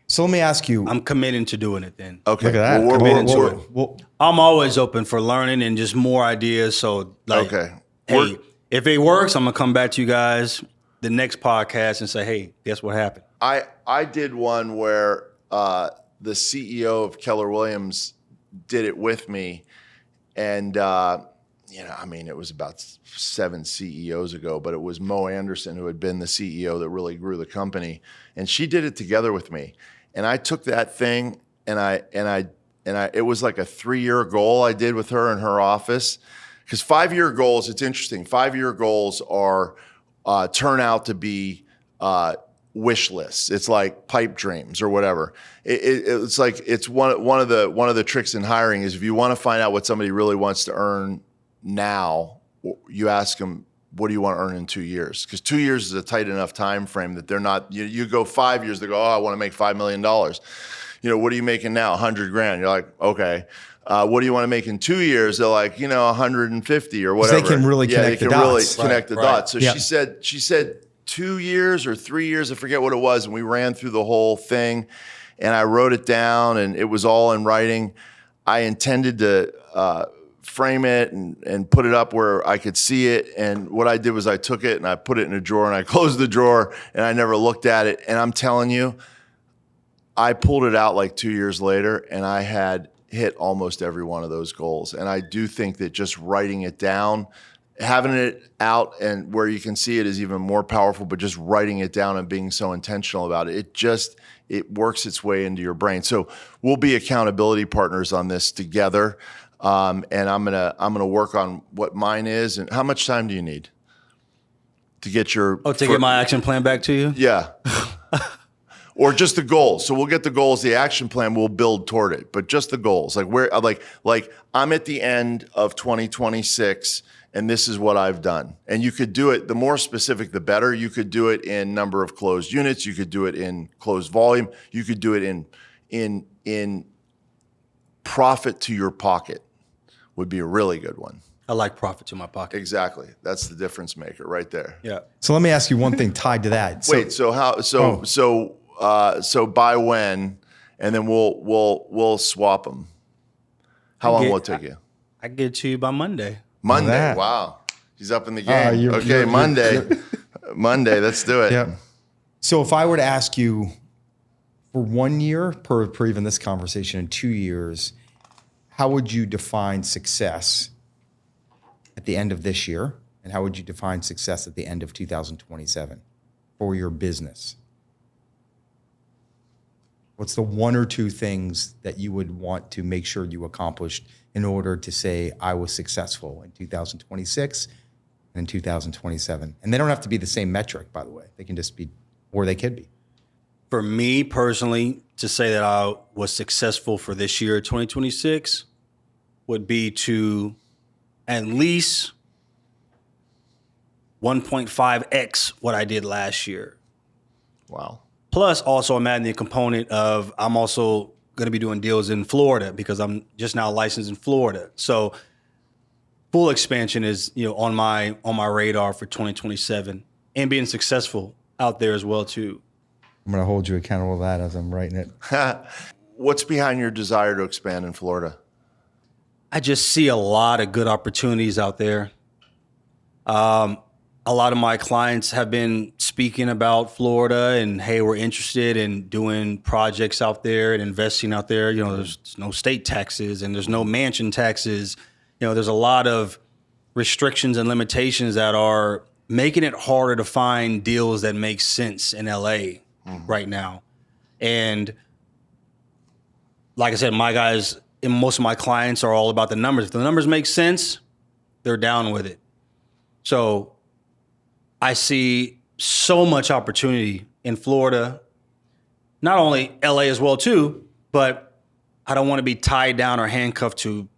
So let me ask you. I'm committing to doing it then. Okay. Look at that. Committed to it. I'm always open for learning and just more ideas. So okay. Hey, if it works, I'm going to come back to you guys the next podcast and say, hey, guess what happened? I did one where the CEO of Keller Williams did it with me. And, it was about 7 CEOs ago, but it was Mo Anderson who had been the CEO that really grew the company. And she did it together with me. And I took that thing and I it was like a 3-year goal I did with her in her office. Because 5-year goals, it's interesting. 5-year goals are turn out to be wish lists. It's like pipe dreams or whatever. It's like it's one of the tricks in hiring is if you want to find out what somebody really wants to earn now, you ask them, what do you want to earn in 2 years? Because 2 years is a tight enough time frame that they're not. You go 5 years, they go, oh, I want to make $5 million. What are you making now? $100,000. You're like, okay. What do you want to make in 2 years? They're like, 150 or whatever. They can really connect the dots. Really connect the dots. So Yeah. she said 2 years or 3 years, I forget what it was, and we ran through the whole thing, and I wrote it down, and it was all in writing. I intended to frame it and put it up where I could see it, and what I did was I took it and I put it in a drawer, and I closed the drawer, and I never looked at it. And I'm telling you, I pulled it out like 2 years later, and I had hit almost every one of those goals. And I do think that just writing it down, having it out and where you can see it is even more powerful, but just writing it down and being so intentional about it, it works its way into your brain. So we'll be accountability partners on this together. And I'm gonna work on what mine is. And how much time do you need to get get my action plan back to you? Yeah. Or just the goals. So we'll get the goals, the action plan, we'll build toward it. But just the goals. Like I'm at the end of 2026 and this is what I've done. And you could do it, the more specific, the better. You could do it in number of closed units. You could do it in closed volume. You could do it in profit to your pocket would be a really good one. I like profit to my pocket. Exactly. That's the difference maker right there. Yeah. So let me ask you one thing tied to that. So by when, and then we'll swap them. How long will it take you? I get to you by Monday. Monday. Wow. He's up in the game. Monday. Monday. Let's do it. Yeah. So if I were to ask you for 1 year per even this conversation, in 2 years, how would you define success at the end of this year? And how would you define success at the end of 2027 for your business? What's the one or two things that you would want to make sure you accomplished in order to say, I was successful in 2026 and in 2027? And they don't have to be the same metric, by the way. They can just be, or they could be. For me personally, to say that I was successful for this year, 2026, would be to at least 1.5x what I did last year. Wow. Plus, also I'm adding the component of I'm also going to be doing deals in Florida because I'm just now licensed in Florida. So full expansion is on my radar for 2027 and being successful out there as well too. I'm going to hold you accountable to that as I'm writing it. What's behind your desire to expand in Florida? I just see a lot of good opportunities out there. A lot of my clients have been speaking about Florida and, hey, we're interested in doing projects out there and investing out there. There's no state taxes and there's no mansion taxes. There's a lot of restrictions and limitations that are making it harder to find deals that make sense in LA right now. And like I said, my guys and most of my clients are all about the numbers. If the numbers make sense, they're down with it. So I see so much opportunity in Florida, not only LA as well too, but I don't want to be tied down or handcuffed to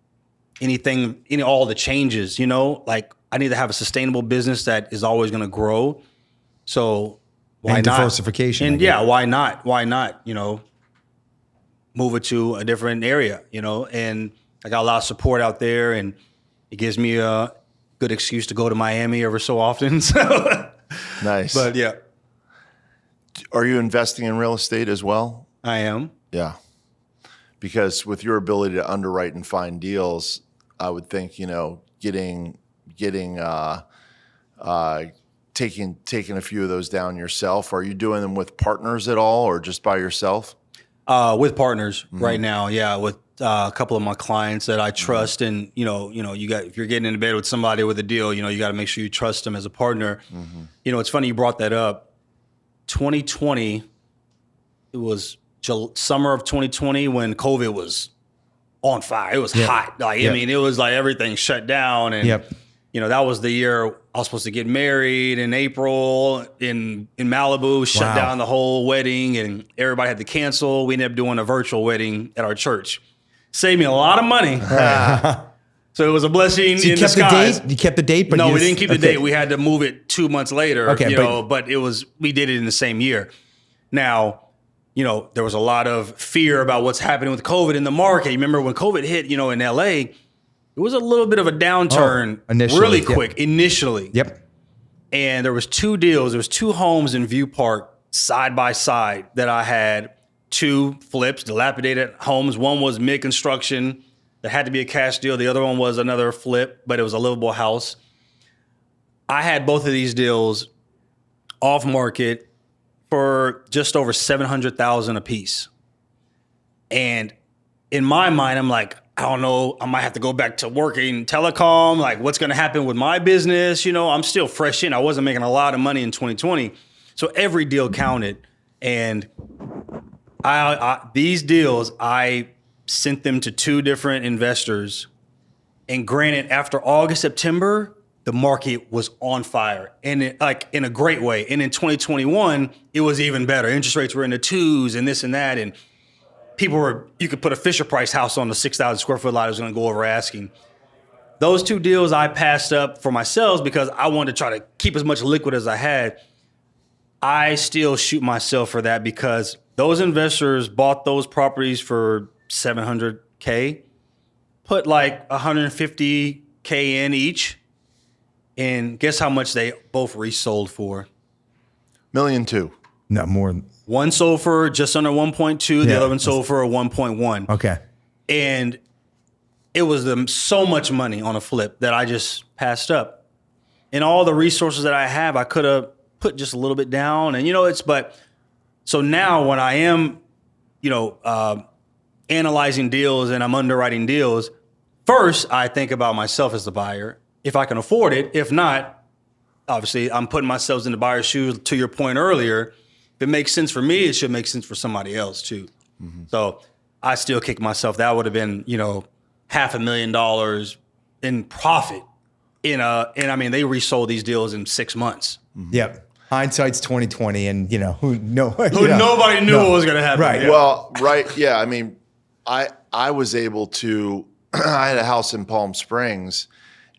anything, all the changes, like I need to have a sustainable business that is always going to grow. So why and not? Diversification. And why not? Why not, move it to a different area, and I got a lot of support out there and it gives me a good excuse to go to Miami every so often. So nice. But yeah. Are you investing in real estate as well? I am. Yeah. Because with your ability to underwrite and find deals, I would think, taking a few of those down yourself. Are you doing them with partners at all or just by yourself? With partners right now. Yeah. With a couple of my clients that I trust, and if you're getting into bed with somebody with a deal, you got to make sure you trust them as a partner. It's funny you brought that up. 2020, it was summer of 2020 when COVID was on fire. It was hot. Like, I mean, it was like everything shut down. And, you know, that was the year I was supposed to get married in April in Malibu, shut down the whole wedding, and everybody had to cancel. We ended up doing a virtual wedding at our church. Saved me a lot of money. So it was a blessing in disguise. You kept the date? But no, we didn't keep the date. We had to move it 2 months later, but we did it in the same year. Now, you know, there was a lot of fear about what's happening with COVID in the market. You remember when COVID hit, you know, in LA, it was a little bit of a downturn really quick initially. And there was 2 deals. There was 2 homes in View Park side by side that I had, 2 flips, dilapidated homes. One was mid-construction. There had to be a cash deal. The other one was another flip, but it was a livable house. I had both of these deals off market for just over $700,000 a piece. And in my mind, I'm like, I don't know, I might have to go back to working telecom. Like, what's going to happen with my business? You know, I'm still fresh in. I wasn't making a lot of money in 2020. So every deal counted. And these deals, I sent them to 2 different investors. And granted, after August, September, the market was on fire, and like in a great way. And in 2021, it was even better. Interest rates were in the 2s and this and that. And you could put a Fisher Price house on the 6,000 square foot lot. I was going to go over asking. Those 2 deals I passed up for myself because I wanted to try to keep as much liquid as I had. I still shoot myself for that because those investors bought those properties for $700K, put like $150K in each. And guess how much they both resold for? $1.2 million. No, more. One sold for just under 1.2. The other one sold for 1.1. Okay. And it was so much money on a flip that I just passed up. And all the resources that I have, I could have put just a little bit down. And, you know, so now when I am, you know, analyzing deals and I'm underwriting deals, first I think about myself as the buyer. If I can afford it. If not, obviously I'm putting myself in the buyer's shoes. To your point earlier, if it makes sense for me, it should make sense for somebody else too. So I still kick myself. That would have been, you know, $500,000 in profit and I mean, they resold these deals in 6 months. Hindsight's 2020, and you know nobody knew what was going to happen. Right. Well, right. Yeah. I mean, I was able to. I had a house in Palm Springs.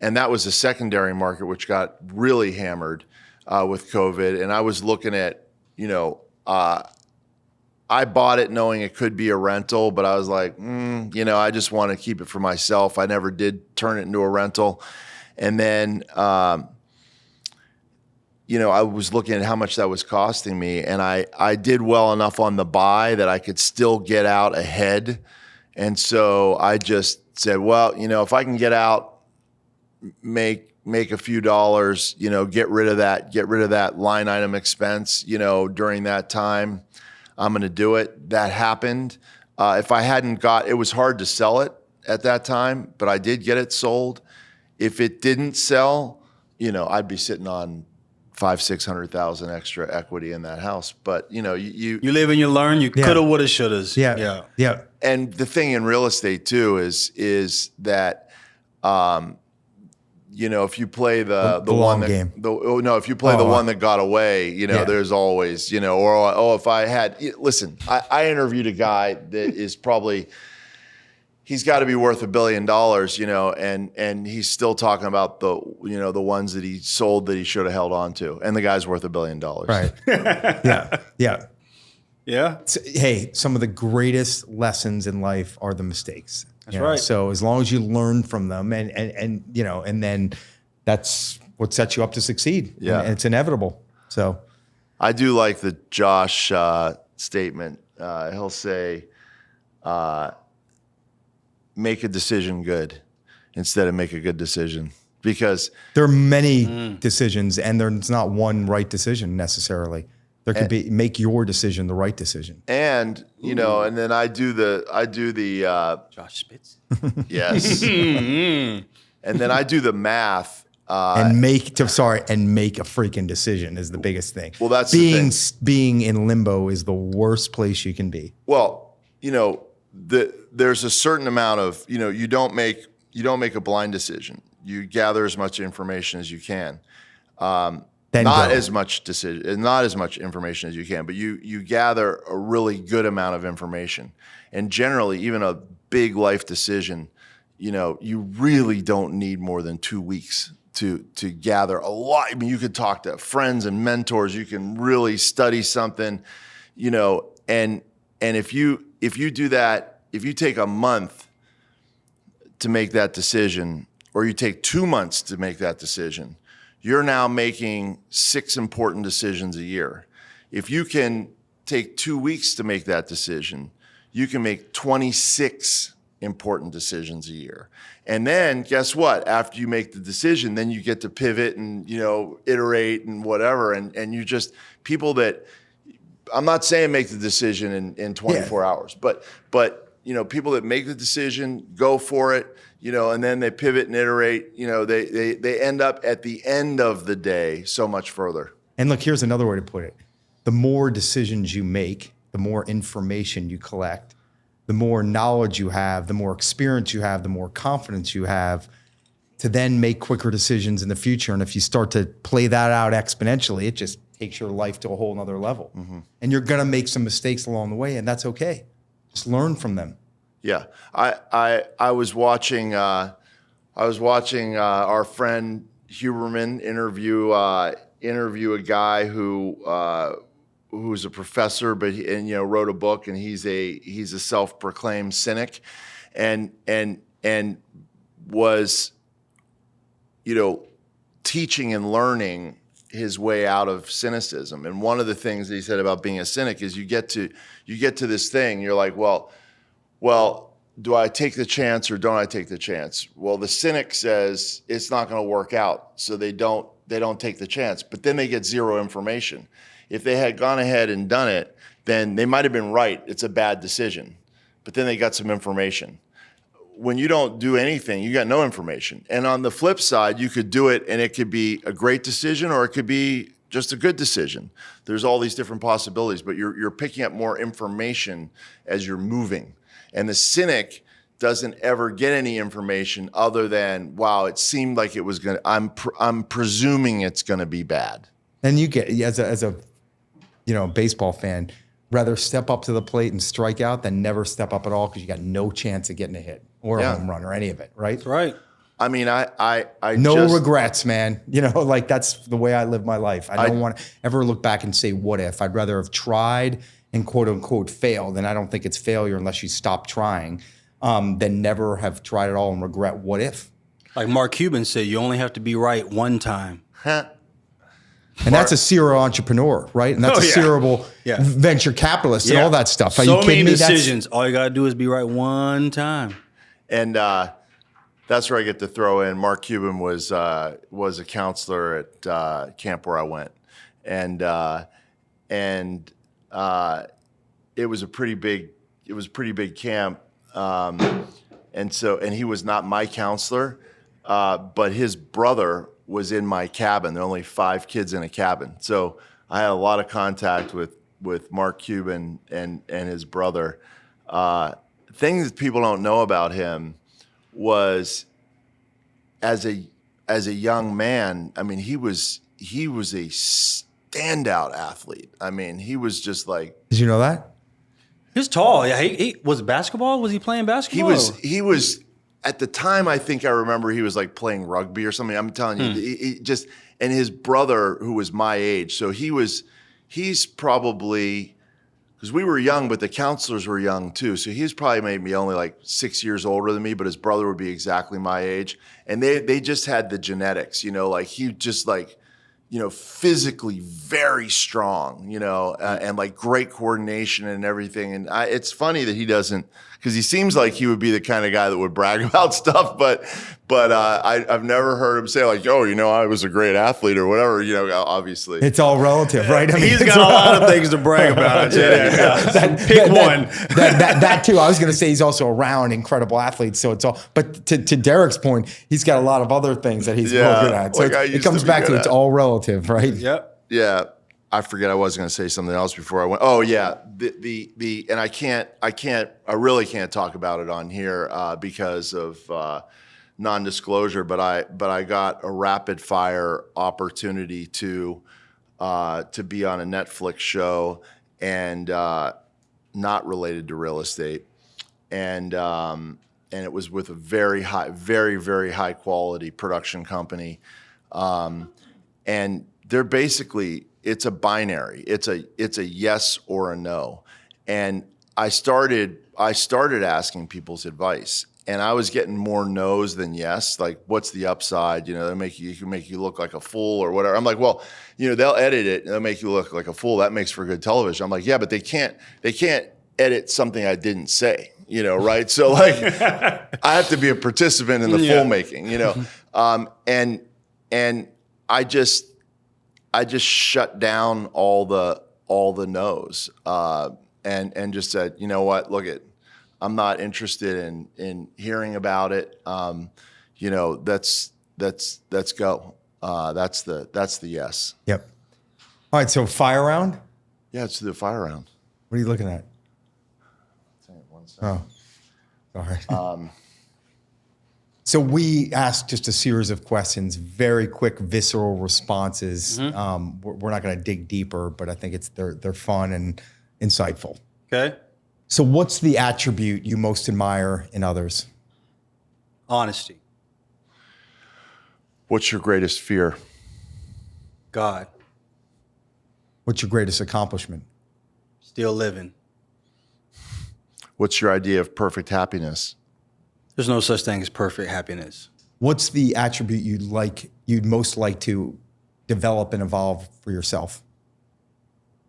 And that was a secondary market, which got really hammered with COVID. And I was looking at, you know, I bought it knowing it could be a rental, but I was like, you know, I just want to keep it for myself. I never did turn it into a rental. And then, you know, I was looking at how much that was costing me. And I did well enough on the buy that I could still get out ahead. And so I just said, well, you know, if I can get out, make a few dollars, you know, get rid of that line item expense, you know, during that time, I'm going to do it. That happened. If I hadn't it was hard to sell it at that time, but I did get it sold. If it didn't sell, you know, I'd be sitting on $500,000-$600,000 extra equity in that house. But you know, you live and you learn. You coulda, woulda, shouldas. Yeah. And the thing in real estate too is that, you know, if you play the long one game. If you play the one that got away, you know, there's always, you know, or if I had, listen, I interviewed a guy that is probably, he's got to be worth $1 billion, you know, and he's still talking about the ones that he sold that he should have held on to, and the guy's worth $1 billion. Right. Yeah. Hey, some of the greatest lessons in life are the mistakes. That's right. So as long as you learn from them and you know, and then that's what sets you up to succeed. Yeah. And it's inevitable. So I do like the Josh statement. He'll say, make a decision good instead of make a good decision, because there are many decisions and there's not one right decision necessarily. There could be make your decision the right decision. And you know, and then I do the Josh Spitz. Yes. And then I do the math. And make a freaking decision is the biggest thing. Well, that's being in limbo is the worst place you can be. Well, you know, there's a certain amount of, you don't make a blind decision. You gather as much information as you can. Not as much information as you can, but you gather a really good amount of information. And generally, even a big life decision, you really don't need more than 2 weeks to gather a lot. I mean, you could talk to friends and mentors. You can really study something, and if you do that, if you take a month to make that decision, or you take 2 months to make that decision, you're now making 6 important decisions a year. If you can take 2 weeks to make that decision, you can make 26 important decisions a year. And then guess what? After you make the decision, then you get to pivot and, iterate and whatever. And you just, people that, I'm not saying make the decision in 24 hours, but people that make the decision, go for it, and then they pivot and iterate, they end up at the end of the day so much further. And look, here's another way to put it. The more decisions you make, the more information you collect, the more knowledge you have, the more experience you have, the more confidence you have to then make quicker decisions in the future. And if you start to play that out exponentially, it just takes your life to a whole nother level. Mm-hmm. And you're going to make some mistakes along the way, and that's okay. Just learn from them. Yeah, I was watching our friend Huberman interview a guy who's a professor, but wrote a book, and he's a self-proclaimed cynic, and was teaching and learning his way out of cynicism. And one of the things that he said about being a cynic is you get to this thing, you're like, well, do I take the chance or don't I take the chance? Well, the cynic says it's not going to work out, so they don't take the chance. But then they get zero information. If they had gone ahead and done it, then they might have been right. It's a bad decision. But then they got some information. When you don't do anything, you got no information. And on the flip side, you could do it and it could be a great decision or it could be just a good decision. There's all these different possibilities, but you're picking up more information as you're moving. And the cynic doesn't ever get any information other than, wow, it seemed like it was going to, I'm presuming it's going to be bad. And you get, as a baseball fan, rather step up to the plate and strike out than never step up at all because you got no chance of getting a hit or a home run or any of it, right? That's right. I mean, I no regrets, man. That's the way I live my life. I don't want to ever look back and say, what if? I'd rather have tried and quote unquote failed, and I don't think it's failure unless you stop trying, than never have tried at all and regret what if. Like Mark Cuban said, you only have to be right one time. And that's a serial entrepreneur, right? And that's a serial venture capitalist and all that stuff. Are so you many me? decisions. All you got to do is be right one time. And that's where I get to throw in. Mark Cuban was a counselor at camp where I went, and it was a pretty big camp, and he was not my counselor, but his brother was in my cabin. There were only 5 kids in a cabin, so I had a lot of contact with Mark Cuban and his brother. Things that people don't know about him was as a young man, I mean, he was a standout athlete. I mean, he was just like. Did you know that? He was tall. Yeah, he was it basketball. Was he playing basketball? He was at the time. I think I remember he was like playing rugby or something. I'm telling you, he just, and his brother who was my age, so he's probably. Because we were young, but the counselors were young too. So he's probably maybe only like 6 years older than me, but his brother would be exactly my age. And they just had the genetics, like he just like, physically very strong, and like great coordination and everything. And it's funny that he doesn't, because he seems like he would be the kind of guy that would brag about stuff, but I've never heard him say like, oh, I was a great athlete or whatever, obviously. It's all relative, right? I mean, he's got a lot of things to brag about. Pick one. That too. I was going to say he's also a round, incredible athlete. So it's all, but to Derrick's point, he's got a lot of other things that he's real good at. So it comes back to it's all relative, right? Yep. Yeah. I forget I was going to say something else before I went. Oh yeah, and I really can't talk about it on here because of non-disclosure. But I got a rapid fire opportunity to be on a Netflix show and not related to real estate, and it was with a very high quality production company, and they're basically. It's a binary. It's a yes or a no. And I started asking people's advice, and I was getting more no's than yes. Like, what's the upside? You know, they can make you look like a fool or whatever. I'm like, well, you know, they'll edit it and they'll make you look like a fool. That makes for good television. I'm like, yeah, but they can't edit something I didn't say. You know, right? So like, I have to be a participant in the filmmaking. You know, and I just shut down all the no's and just said, you know what, I'm not interested in hearing about it. You know, let's go. That's the yes. Yep. All right. So fire round. Yeah, it's the fire round. What are you looking at? One second. Oh, sorry. So we asked just a series of questions, very quick, visceral responses. We're not going to dig deeper, but I think they're fun and insightful. Okay. So what's the attribute you most admire in others? Honesty. What's your greatest fear? God. What's your greatest accomplishment? Still living. What's your idea of perfect happiness? There's no such thing as perfect happiness. What's the attribute you'd most like to develop and evolve for yourself?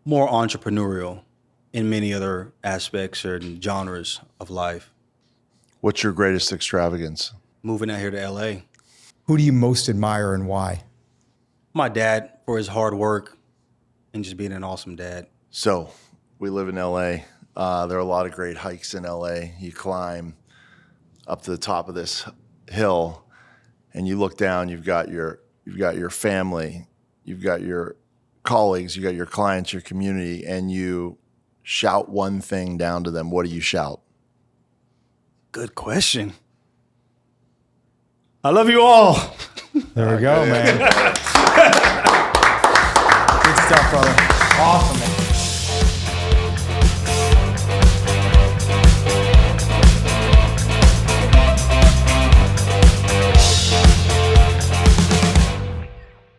More entrepreneurial in many other aspects or genres of life. What's your greatest extravagance? Moving out here to LA. Who do you most admire and why? My dad for his hard work and just being an awesome dad. So we live in LA. There are a lot of great hikes in LA. You climb up to the top of this hill and you look down, you've got your family, you've got your colleagues, you got your clients, your community, and you shout one thing down to them. What do you shout? Good question. I love you all. There we go, man. Good stuff, brother. Awesome, man.